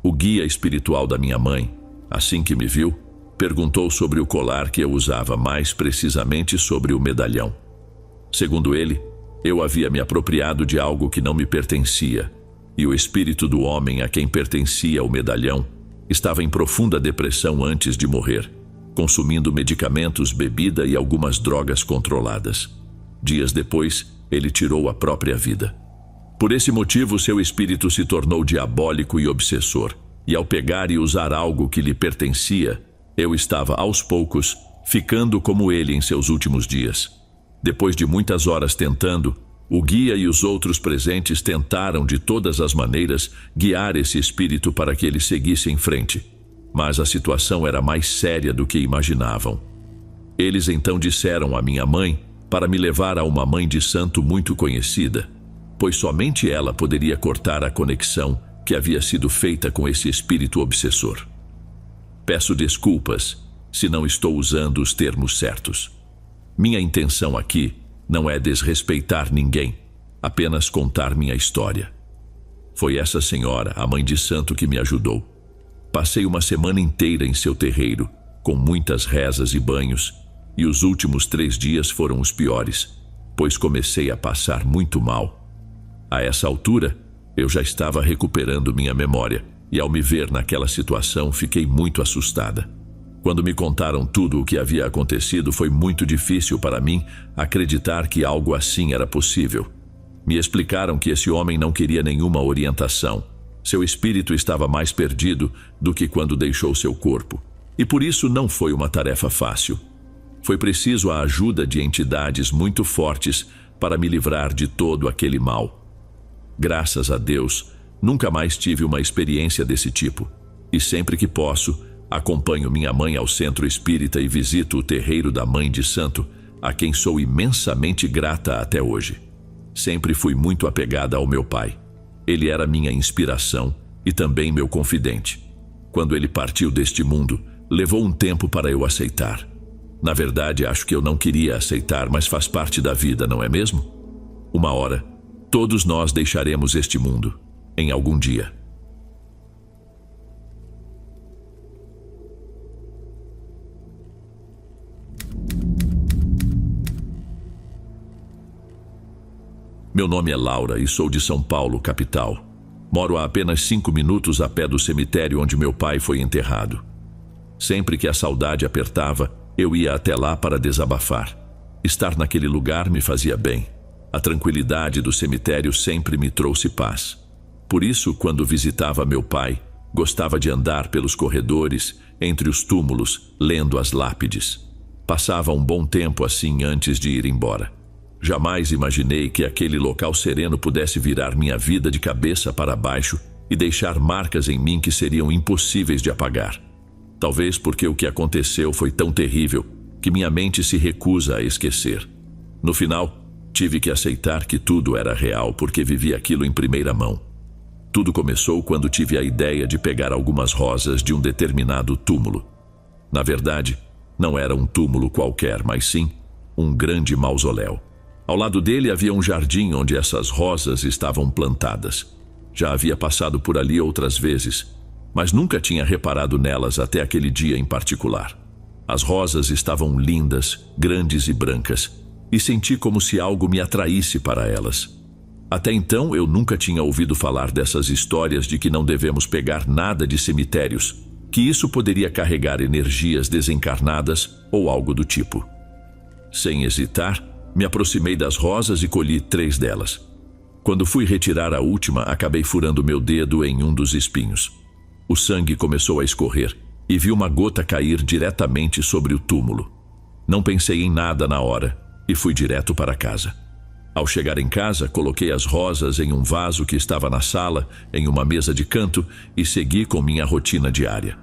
O guia espiritual da minha mãe, assim que me viu, perguntou sobre o colar que eu usava, mais precisamente sobre o medalhão. Segundo ele, eu havia me apropriado de algo que não me pertencia, e o espírito do homem a quem pertencia o medalhão estava em profunda depressão antes de morrer, consumindo medicamentos, bebida e algumas drogas controladas. Dias depois, ele tirou a própria vida. Por esse motivo, seu espírito se tornou diabólico e obsessor, e ao pegar e usar algo que lhe pertencia, eu estava, aos poucos, ficando como ele em seus últimos dias. Depois de muitas horas tentando, o guia e os outros presentes tentaram de todas as maneiras guiar esse espírito para que ele seguisse em frente, mas a situação era mais séria do que imaginavam. Eles então disseram à minha mãe para me levar a uma mãe de santo muito conhecida, pois somente ela poderia cortar a conexão que havia sido feita com esse espírito obsessor. Peço desculpas se não estou usando os termos certos. Minha intenção aqui não é desrespeitar ninguém, apenas contar minha história. Foi essa senhora, a mãe de santo, que me ajudou. Passei uma semana inteira em seu terreiro, com muitas rezas e banhos, e os últimos 3 dias foram os piores, pois comecei a passar muito mal. A essa altura, eu já estava recuperando minha memória, e ao me ver naquela situação, fiquei muito assustada. Quando me contaram tudo o que havia acontecido, foi muito difícil para mim acreditar que algo assim era possível. Me explicaram que esse homem não queria nenhuma orientação. Seu espírito estava mais perdido do que quando deixou seu corpo, e por isso não foi uma tarefa fácil. Foi preciso a ajuda de entidades muito fortes para me livrar de todo aquele mal. Graças a Deus, nunca mais tive uma experiência desse tipo, e sempre que posso, acompanho minha mãe ao centro espírita e visito o terreiro da mãe de santo, a quem sou imensamente grata até hoje. Sempre fui muito apegada ao meu pai. Ele era minha inspiração e também meu confidente. Quando ele partiu deste mundo, levou um tempo para eu aceitar. Na verdade, acho que eu não queria aceitar, mas faz parte da vida, não é mesmo? Uma hora, todos nós deixaremos este mundo, em algum dia. Meu nome é Laura e sou de São Paulo, capital. Moro a apenas 5 minutos a pé do cemitério onde meu pai foi enterrado. Sempre que a saudade apertava, eu ia até lá para desabafar. Estar naquele lugar me fazia bem. A tranquilidade do cemitério sempre me trouxe paz. Por isso, quando visitava meu pai, gostava de andar pelos corredores, entre os túmulos, lendo as lápides. Passava um bom tempo assim antes de ir embora. Jamais imaginei que aquele local sereno pudesse virar minha vida de cabeça para baixo e deixar marcas em mim que seriam impossíveis de apagar. Talvez porque o que aconteceu foi tão terrível que minha mente se recusa a esquecer. No final, tive que aceitar que tudo era real porque vivi aquilo em primeira mão. Tudo começou quando tive a ideia de pegar algumas rosas de um determinado túmulo. Na verdade, não era um túmulo qualquer, mas sim um grande mausoléu. Ao lado dele havia um jardim onde essas rosas estavam plantadas. Já havia passado por ali outras vezes, mas nunca tinha reparado nelas até aquele dia em particular. As rosas estavam lindas, grandes e brancas, e senti como se algo me atraísse para elas. Até então eu nunca tinha ouvido falar dessas histórias de que não devemos pegar nada de cemitérios, que isso poderia carregar energias desencarnadas ou algo do tipo. Sem hesitar, me aproximei das rosas e colhi 3 delas. Quando fui retirar a última, acabei furando meu dedo em um dos espinhos. O sangue começou a escorrer e vi uma gota cair diretamente sobre o túmulo. Não pensei em nada na hora e fui direto para casa. Ao chegar em casa, coloquei as rosas em um vaso que estava na sala, em uma mesa de canto, e segui com minha rotina diária.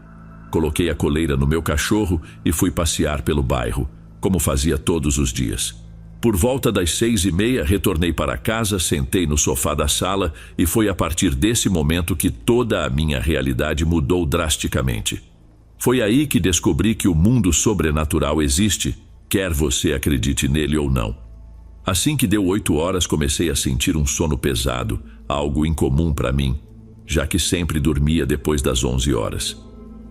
Coloquei a coleira no meu cachorro e fui passear pelo bairro, como fazia todos os dias. Por volta das 6:30, retornei para casa, sentei no sofá da sala e foi a partir desse momento que toda a minha realidade mudou drasticamente. Foi aí que descobri que o mundo sobrenatural existe, quer você acredite nele ou não. Assim que deu 8 horas, comecei a sentir um sono pesado, algo incomum para mim, já que sempre dormia depois das 11 horas.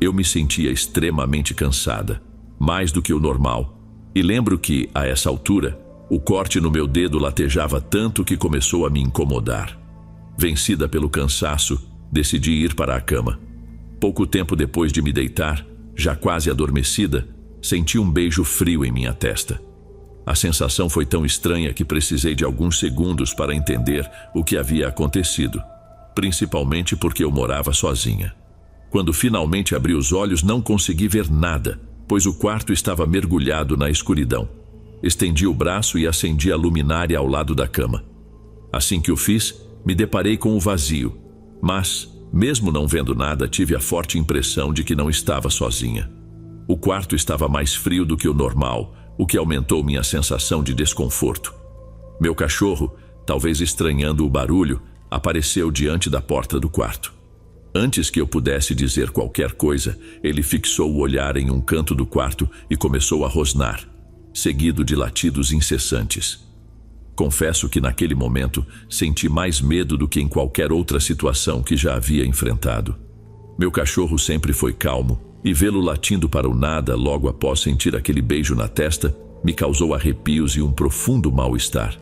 Eu me sentia extremamente cansada, mais do que o normal, e lembro que, a essa altura, o corte no meu dedo latejava tanto que começou a me incomodar. Vencida pelo cansaço, decidi ir para a cama. Pouco tempo depois de me deitar, já quase adormecida, senti um beijo frio em minha testa. A sensação foi tão estranha que precisei de alguns segundos para entender o que havia acontecido, principalmente porque eu morava sozinha. Quando finalmente abri os olhos, não consegui ver nada, pois o quarto estava mergulhado na escuridão. Estendi o braço e acendi a luminária ao lado da cama. Assim que o fiz, me deparei com o vazio, mas, mesmo não vendo nada, tive a forte impressão de que não estava sozinha. O quarto estava mais frio do que o normal, o que aumentou minha sensação de desconforto. Meu cachorro, talvez estranhando o barulho, apareceu diante da porta do quarto. Antes que eu pudesse dizer qualquer coisa, ele fixou o olhar em um canto do quarto e começou a rosnar, seguido de latidos incessantes. Confesso que naquele momento senti mais medo do que em qualquer outra situação que já havia enfrentado. Meu cachorro sempre foi calmo, e vê-lo latindo para o nada logo após sentir aquele beijo na testa me causou arrepios e um profundo mal-estar.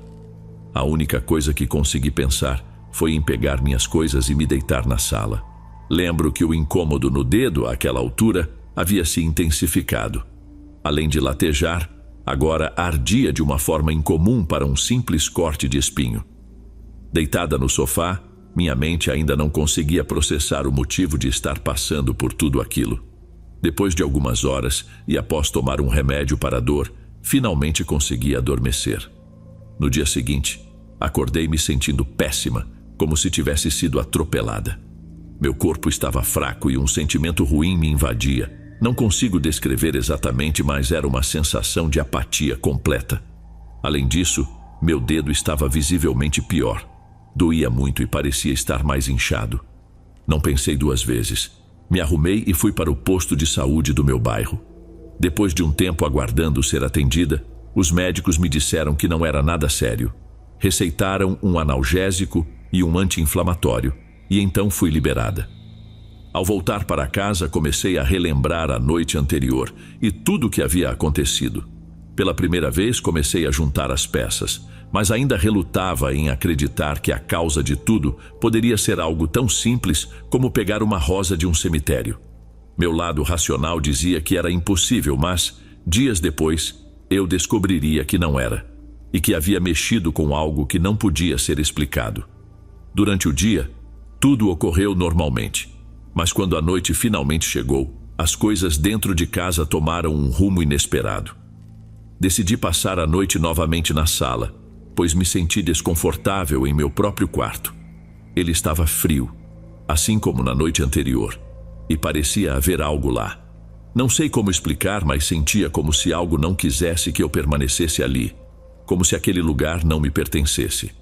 A única coisa que consegui pensar foi em pegar minhas coisas e me deitar na sala. Lembro que o incômodo no dedo, àquela altura, havia se intensificado. Além de latejar, agora ardia de uma forma incomum para um simples corte de espinho. Deitada no sofá, minha mente ainda não conseguia processar o motivo de estar passando por tudo aquilo. Depois de algumas horas, e após tomar um remédio para a dor, finalmente consegui adormecer. No dia seguinte, acordei me sentindo péssima, como se tivesse sido atropelada. Meu corpo estava fraco e um sentimento ruim me invadia. Não consigo descrever exatamente, mas era uma sensação de apatia completa. Além disso, meu dedo estava visivelmente pior. Doía muito e parecia estar mais inchado. Não pensei 2 vezes. Me arrumei e fui para o posto de saúde do meu bairro. Depois de um tempo aguardando ser atendida, os médicos me disseram que não era nada sério. Receitaram um analgésico e um anti-inflamatório, e então fui liberada. Ao voltar para casa, comecei a relembrar a noite anterior e tudo o que havia acontecido. Pela primeira vez, comecei a juntar as peças, mas ainda relutava em acreditar que a causa de tudo poderia ser algo tão simples como pegar uma rosa de um cemitério. Meu lado racional dizia que era impossível, mas, dias depois, eu descobriria que não era, e que havia mexido com algo que não podia ser explicado. Durante o dia, tudo ocorreu normalmente, mas quando a noite finalmente chegou, as coisas dentro de casa tomaram um rumo inesperado. Decidi passar a noite novamente na sala, pois me senti desconfortável em meu próprio quarto. Ele estava frio, assim como na noite anterior, e parecia haver algo lá. Não sei como explicar, mas sentia como se algo não quisesse que eu permanecesse ali, como se aquele lugar não me pertencesse.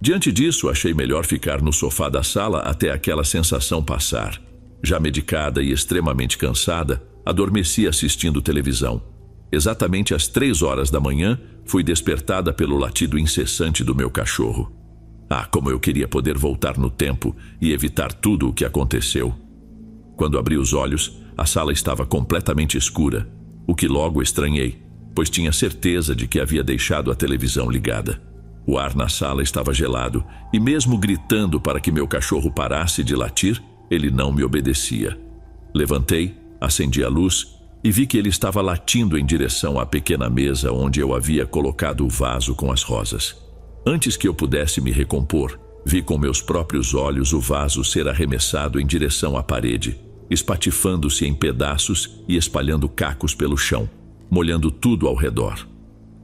Diante disso, achei melhor ficar no sofá da sala até aquela sensação passar. Já medicada e extremamente cansada, adormeci assistindo televisão. Exatamente às 3 horas da manhã, fui despertada pelo latido incessante do meu cachorro. Ah, como eu queria poder voltar no tempo e evitar tudo o que aconteceu. Quando abri os olhos, a sala estava completamente escura, o que logo estranhei, pois tinha certeza de que havia deixado a televisão ligada. O ar na sala estava gelado, e mesmo gritando para que meu cachorro parasse de latir, ele não me obedecia. Levantei, acendi a luz e vi que ele estava latindo em direção à pequena mesa onde eu havia colocado o vaso com as rosas. Antes que eu pudesse me recompor, vi com meus próprios olhos o vaso ser arremessado em direção à parede, espatifando-se em pedaços e espalhando cacos pelo chão, molhando tudo ao redor.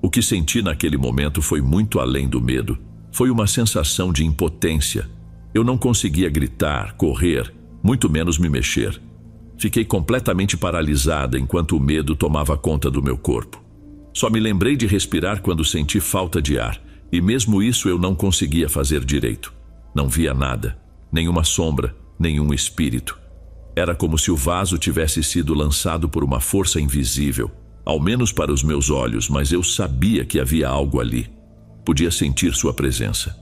O que senti naquele momento foi muito além do medo. Foi uma sensação de impotência. Eu não conseguia gritar, correr, muito menos me mexer. Fiquei completamente paralisada enquanto o medo tomava conta do meu corpo. Só me lembrei de respirar quando senti falta de ar, e mesmo isso eu não conseguia fazer direito. Não via nada, nenhuma sombra, nenhum espírito. Era como se o vaso tivesse sido lançado por uma força invisível, ao menos para os meus olhos, mas eu sabia que havia algo ali. Podia sentir sua presença.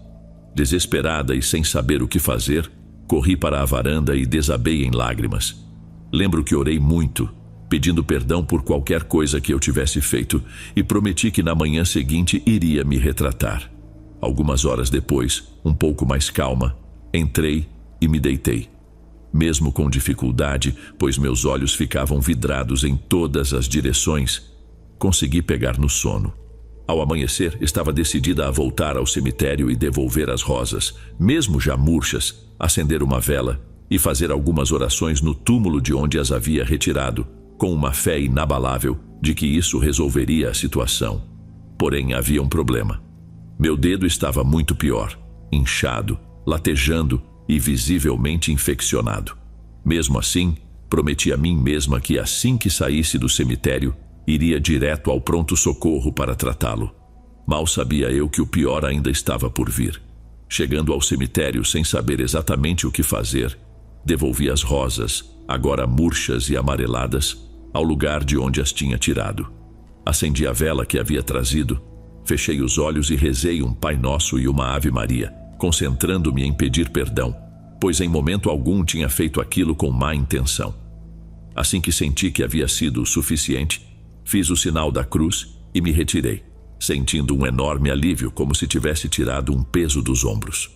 Desesperada e sem saber o que fazer, corri para a varanda e desabei em lágrimas. Lembro que orei muito, pedindo perdão por qualquer coisa que eu tivesse feito, e prometi que na manhã seguinte iria me retratar. Algumas horas depois, um pouco mais calma, entrei e me deitei. Mesmo com dificuldade, pois meus olhos ficavam vidrados em todas as direções, consegui pegar no sono. Ao amanhecer, estava decidida a voltar ao cemitério e devolver as rosas, mesmo já murchas, acender uma vela e fazer algumas orações no túmulo de onde as havia retirado, com uma fé inabalável de que isso resolveria a situação. Porém, havia um problema. Meu dedo estava muito pior, inchado, latejando e visivelmente infeccionado. Mesmo assim, prometi a mim mesma que assim que saísse do cemitério, iria direto ao pronto-socorro para tratá-lo. Mal sabia eu que o pior ainda estava por vir. Chegando ao cemitério sem saber exatamente o que fazer, devolvi as rosas, agora murchas e amareladas, ao lugar de onde as tinha tirado. Acendi a vela que havia trazido, fechei os olhos e rezei um Pai Nosso e uma Ave Maria, concentrando-me em pedir perdão, pois em momento algum tinha feito aquilo com má intenção. Assim que senti que havia sido o suficiente, fiz o sinal da cruz e me retirei, sentindo um enorme alívio, como se tivesse tirado um peso dos ombros.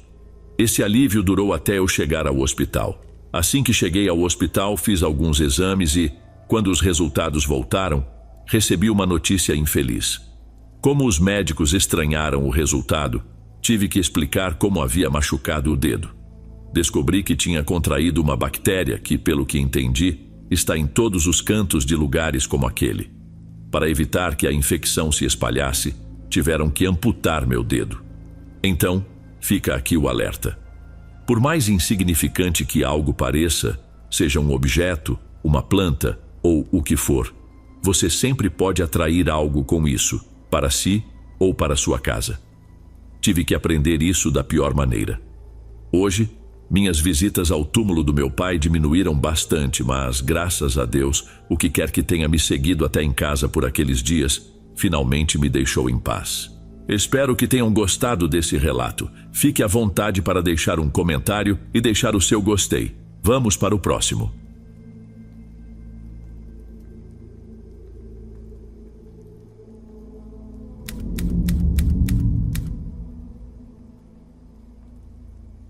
Esse alívio durou até eu chegar ao hospital. Assim que cheguei ao hospital, fiz alguns exames e, quando os resultados voltaram, recebi uma notícia infeliz. Como os médicos estranharam o resultado, tive que explicar como havia machucado o dedo. Descobri que tinha contraído uma bactéria que, pelo que entendi, está em todos os cantos de lugares como aquele. Para evitar que a infecção se espalhasse, tiveram que amputar meu dedo. Então, fica aqui o alerta. Por mais insignificante que algo pareça, seja um objeto, uma planta ou o que for, você sempre pode atrair algo com isso, para si ou para sua casa. Tive que aprender isso da pior maneira. Hoje, minhas visitas ao túmulo do meu pai diminuíram bastante, mas, graças a Deus, o que quer que tenha me seguido até em casa por aqueles dias, finalmente me deixou em paz. Espero que tenham gostado desse relato. Fique à vontade para deixar um comentário e deixar o seu gostei. Vamos para o próximo.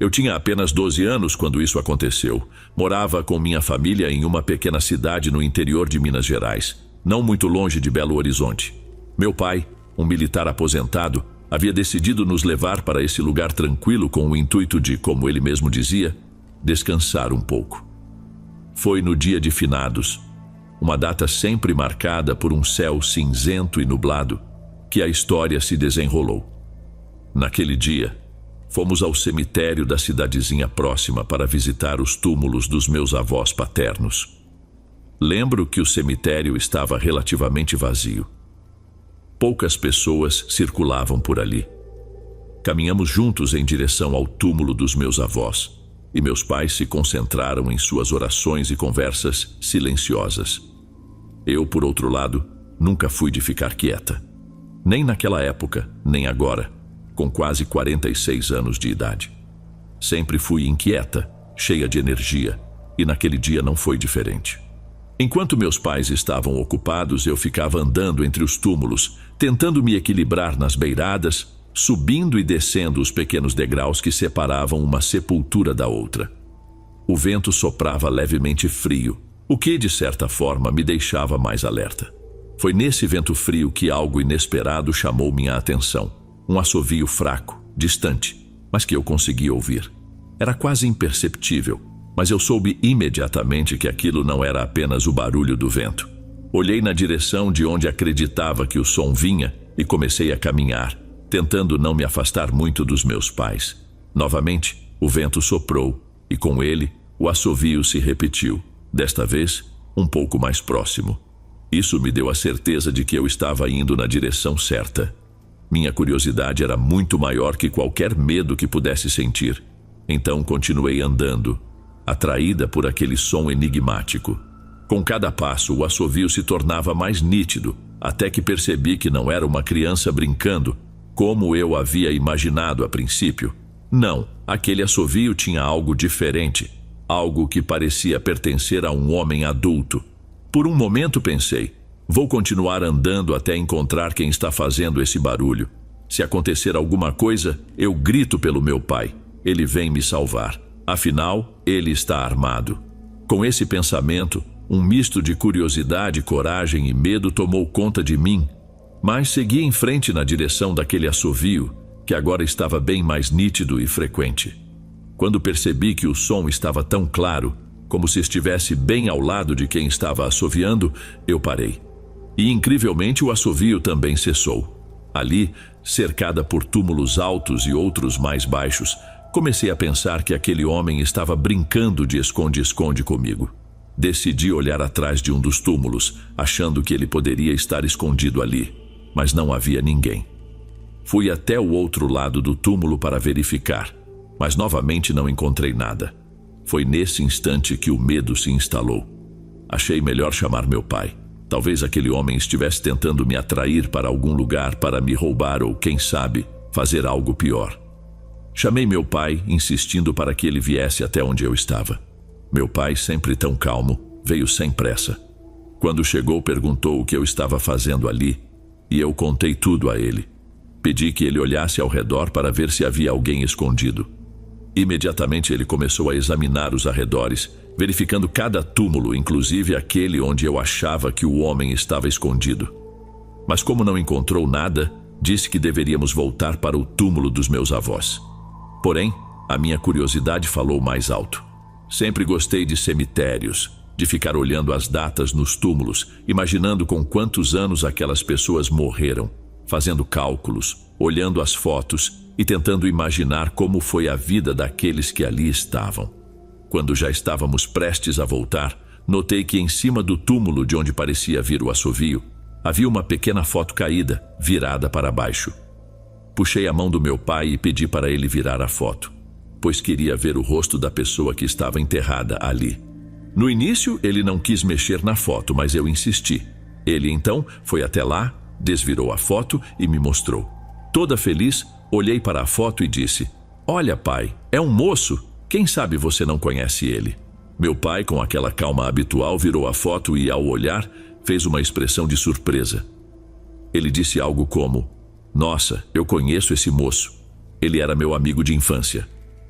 Eu tinha apenas 12 anos quando isso aconteceu. Morava com minha família em uma pequena cidade no interior de Minas Gerais, não muito longe de Belo Horizonte. Meu pai, um militar aposentado, havia decidido nos levar para esse lugar tranquilo com o intuito de, como ele mesmo dizia, descansar um pouco. Foi no dia de finados, uma data sempre marcada por um céu cinzento e nublado, que a história se desenrolou. Naquele dia, fomos ao cemitério da cidadezinha próxima para visitar os túmulos dos meus avós paternos. Lembro que o cemitério estava relativamente vazio. Poucas pessoas circulavam por ali. Caminhamos juntos em direção ao túmulo dos meus avós, e meus pais se concentraram em suas orações e conversas silenciosas. Eu, por outro lado, nunca fui de ficar quieta. Nem naquela época, nem agora, com quase 46 anos de idade. Sempre fui inquieta, cheia de energia, e naquele dia não foi diferente. Enquanto meus pais estavam ocupados, eu ficava andando entre os túmulos, tentando me equilibrar nas beiradas subindo e descendo os pequenos degraus que separavam uma sepultura da outra. O vento soprava levemente frio, o que, de certa forma, me deixava mais alerta. Foi nesse vento frio que algo inesperado chamou minha atenção. Um assovio fraco, distante, mas que eu conseguia ouvir. Era quase imperceptível, mas eu soube imediatamente que aquilo não era apenas o barulho do vento. Olhei na direção de onde acreditava que o som vinha e comecei a caminhar, tentando não me afastar muito dos meus pais. Novamente, o vento soprou e com ele o assovio se repetiu, desta vez um pouco mais próximo. Isso me deu a certeza de que eu estava indo na direção certa. Minha curiosidade era muito maior que qualquer medo que pudesse sentir. Então continuei andando, atraída por aquele som enigmático. Com cada passo, o assovio se tornava mais nítido, até que percebi que não era uma criança brincando, como eu havia imaginado a princípio. Não, aquele assovio tinha algo diferente, algo que parecia pertencer a um homem adulto. Por um momento pensei, vou continuar andando até encontrar quem está fazendo esse barulho. Se acontecer alguma coisa, eu grito pelo meu pai. Ele vem me salvar. Afinal, ele está armado. Com esse pensamento, um misto de curiosidade, coragem e medo tomou conta de mim, mas segui em frente na direção daquele assovio, que agora estava bem mais nítido e frequente. Quando percebi que o som estava tão claro, como se estivesse bem ao lado de quem estava assoviando, eu parei. E incrivelmente o assovio também cessou. Ali, cercada por túmulos altos e outros mais baixos, comecei a pensar que aquele homem estava brincando de esconde-esconde comigo. Decidi olhar atrás de um dos túmulos, achando que ele poderia estar escondido ali, mas não havia ninguém. Fui até o outro lado do túmulo para verificar, mas novamente não encontrei nada. Foi nesse instante que o medo se instalou. Achei melhor chamar meu pai. Talvez aquele homem estivesse tentando me atrair para algum lugar para me roubar ou, quem sabe, fazer algo pior. Chamei meu pai, insistindo para que ele viesse até onde eu estava. Meu pai, sempre tão calmo, veio sem pressa. Quando chegou, perguntou o que eu estava fazendo ali, e eu contei tudo a ele. Pedi que ele olhasse ao redor para ver se havia alguém escondido. Imediatamente ele começou a examinar os arredores, verificando cada túmulo, inclusive aquele onde eu achava que o homem estava escondido. Mas como não encontrou nada, disse que deveríamos voltar para o túmulo dos meus avós. Porém, a minha curiosidade falou mais alto. Sempre gostei de cemitérios, de ficar olhando as datas nos túmulos, imaginando com quantos anos aquelas pessoas morreram, fazendo cálculos, olhando as fotos e tentando imaginar como foi a vida daqueles que ali estavam. Quando já estávamos prestes a voltar, notei que em cima do túmulo de onde parecia vir o assovio, havia uma pequena foto caída, virada para baixo. Puxei a mão do meu pai e pedi para ele virar a foto, pois queria ver o rosto da pessoa que estava enterrada ali. No início, ele não quis mexer na foto, mas eu insisti. Ele então foi até lá, desvirou a foto e me mostrou. Toda feliz, olhei para a foto e disse: "Olha, pai, é um moço. Quem sabe você não conhece ele?" Meu pai, com aquela calma habitual, virou a foto e, ao olhar, fez uma expressão de surpresa. Ele disse algo como: "Nossa, eu conheço esse moço. Ele era meu amigo de infância.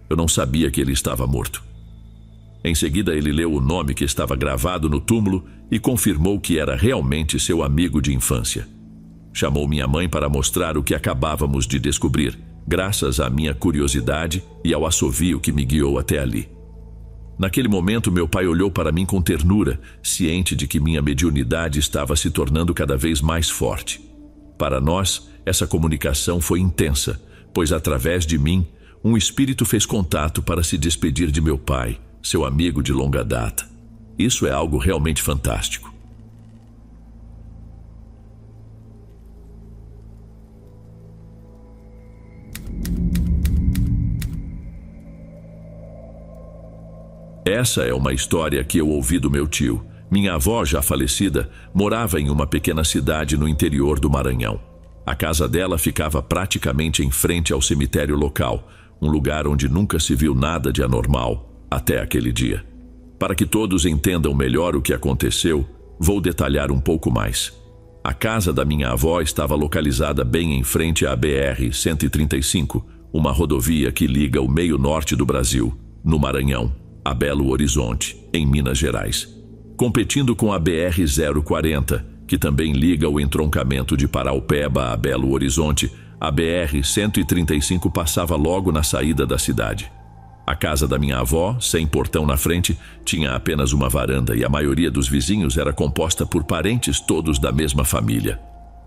Eu não sabia que ele estava morto." Em seguida, ele leu o nome que estava gravado no túmulo e confirmou que era realmente seu amigo de infância. Chamou minha mãe para mostrar o que acabávamos de descobrir, graças à minha curiosidade e ao assovio que me guiou até ali. Naquele momento, meu pai olhou para mim com ternura, ciente de que minha mediunidade estava se tornando cada vez mais forte. Para nós, essa comunicação foi intensa, pois através de mim, um espírito fez contato para se despedir de meu pai, seu amigo de longa data. Isso é algo realmente fantástico. Essa é uma história que eu ouvi do meu tio. Minha avó, já falecida, morava em uma pequena cidade no interior do Maranhão. A casa dela ficava praticamente em frente ao cemitério local, um lugar onde nunca se viu nada de anormal até aquele dia. Para que todos entendam melhor o que aconteceu, vou detalhar um pouco mais. A casa da minha avó estava localizada bem em frente à BR-135, uma rodovia que liga o meio norte do Brasil, no Maranhão, a Belo Horizonte, em Minas Gerais, competindo com a BR-040, que também liga o entroncamento de Paraupeba a Belo Horizonte. A BR-135 passava logo na saída da cidade. A casa da minha avó, sem portão na frente, tinha apenas uma varanda e a maioria dos vizinhos era composta por parentes todos da mesma família.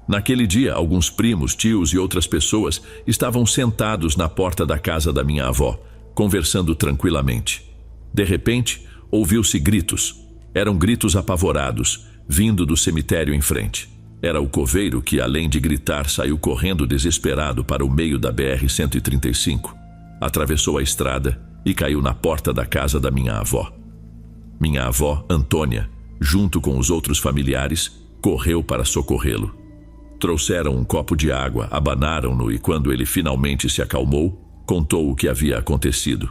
Naquele dia, alguns primos, tios e outras pessoas estavam sentados na porta da casa da minha avó, conversando tranquilamente. De repente, ouviu-se gritos. Eram gritos apavorados, vindo do cemitério em frente. Era o coveiro que, além de gritar, saiu correndo desesperado para o meio da BR-135. Atravessou a estrada e caiu na porta da casa da minha avó. Minha avó, Antônia, junto com os outros familiares, correu para socorrê-lo. Trouxeram um copo de água, abanaram-no e, quando ele finalmente se acalmou, contou o que havia acontecido.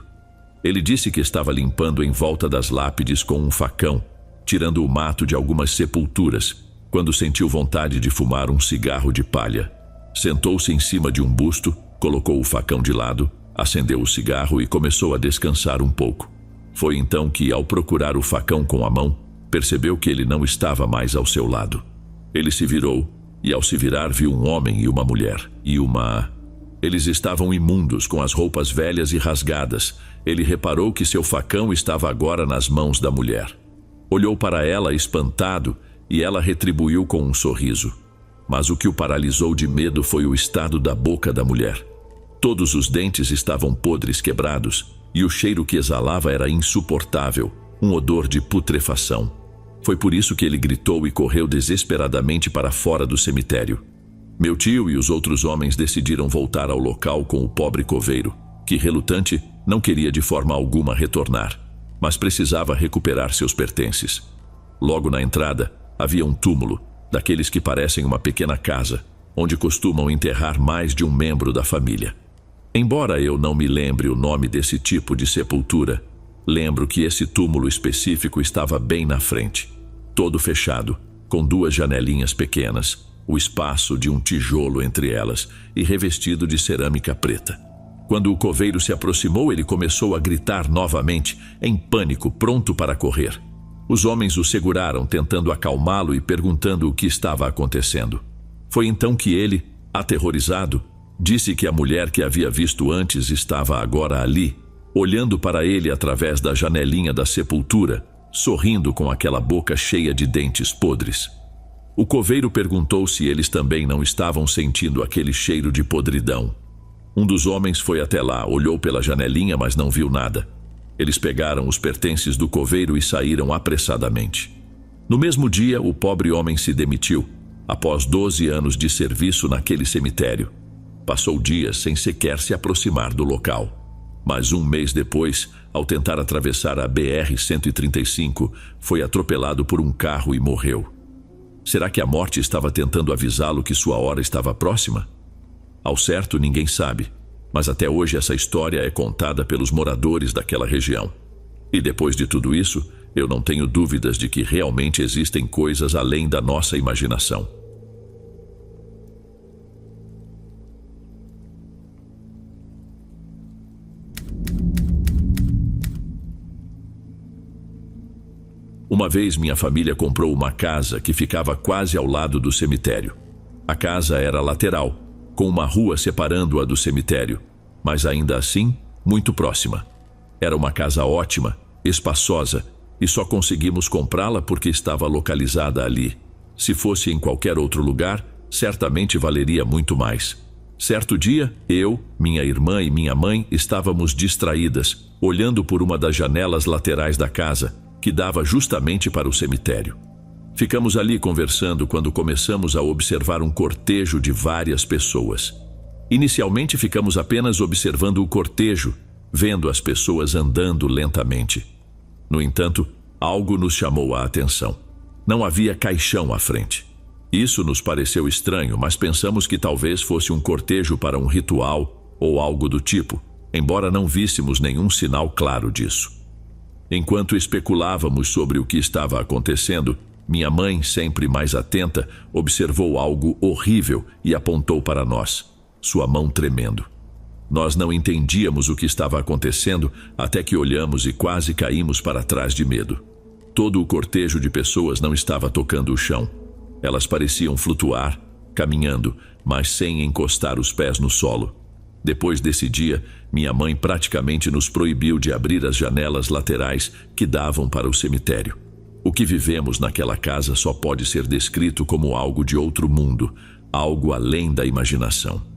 Ele disse que estava limpando em volta das lápides com um facão, tirando o mato de algumas sepulturas, quando sentiu vontade de fumar um cigarro de palha. Sentou-se em cima de um busto, colocou o facão de lado, acendeu o cigarro e começou a descansar um pouco. Foi então que, ao procurar o facão com a mão, percebeu que ele não estava mais ao seu lado. Ele se virou e, ao se virar, viu um homem e uma mulher. Eles estavam imundos, com as roupas velhas e rasgadas. Ele reparou que seu facão estava agora nas mãos da mulher. Olhou para ela espantado e ela retribuiu com um sorriso. Mas o que o paralisou de medo foi o estado da boca da mulher. Todos os dentes estavam podres, quebrados, e o cheiro que exalava era insuportável, um odor de putrefação. Foi por isso que ele gritou e correu desesperadamente para fora do cemitério. Meu tio e os outros homens decidiram voltar ao local com o pobre coveiro, que, relutante, não queria de forma alguma retornar, mas precisava recuperar seus pertences. Logo na entrada, havia um túmulo, daqueles que parecem uma pequena casa, onde costumam enterrar mais de um membro da família. Embora eu não me lembre o nome desse tipo de sepultura, lembro que esse túmulo específico estava bem na frente, todo fechado, com 2 janelinhas pequenas, o espaço de um tijolo entre elas e revestido de cerâmica preta. Quando o coveiro se aproximou, ele começou a gritar novamente, em pânico, pronto para correr. Os homens o seguraram, tentando acalmá-lo e perguntando o que estava acontecendo. Foi então que ele, aterrorizado, disse que a mulher que havia visto antes estava agora ali, olhando para ele através da janelinha da sepultura, sorrindo com aquela boca cheia de dentes podres. O coveiro perguntou se eles também não estavam sentindo aquele cheiro de podridão. Um dos homens foi até lá, olhou pela janelinha, mas não viu nada. Eles pegaram os pertences do coveiro e saíram apressadamente. No mesmo dia, o pobre homem se demitiu, após 12 anos de serviço naquele cemitério. Passou dias sem sequer se aproximar do local. Mas um mês depois, ao tentar atravessar a BR-135, foi atropelado por um carro e morreu. Será que a morte estava tentando avisá-lo que sua hora estava próxima? Ao certo, ninguém sabe, mas até hoje essa história é contada pelos moradores daquela região. E depois de tudo isso, eu não tenho dúvidas de que realmente existem coisas além da nossa imaginação. Uma vez minha família comprou uma casa que ficava quase ao lado do cemitério. A casa era lateral, com uma rua separando-a do cemitério, mas ainda assim, muito próxima. Era uma casa ótima, espaçosa, e só conseguimos comprá-la porque estava localizada ali. Se fosse em qualquer outro lugar, certamente valeria muito mais. Certo dia, eu, minha irmã e minha mãe estávamos distraídas, olhando por uma das janelas laterais da casa, que dava justamente para o cemitério. Ficamos ali conversando quando começamos a observar um cortejo de várias pessoas. Inicialmente ficamos apenas observando o cortejo, vendo as pessoas andando lentamente. No entanto, algo nos chamou a atenção. Não havia caixão à frente. Isso nos pareceu estranho, mas pensamos que talvez fosse um cortejo para um ritual ou algo do tipo, embora não víssemos nenhum sinal claro disso. Enquanto especulávamos sobre o que estava acontecendo, Minha mãe, sempre mais atenta, observou algo horrível e apontou para nós, sua mão tremendo. Nós não entendíamos o que estava acontecendo até que olhamos e quase caímos para trás de medo. Todo o cortejo de pessoas não estava tocando o chão. Elas pareciam flutuar, caminhando, mas sem encostar os pés no solo. Depois desse dia, minha mãe praticamente nos proibiu de abrir as janelas laterais que davam para o cemitério. O que vivemos naquela casa só pode ser descrito como algo de outro mundo, algo além da imaginação.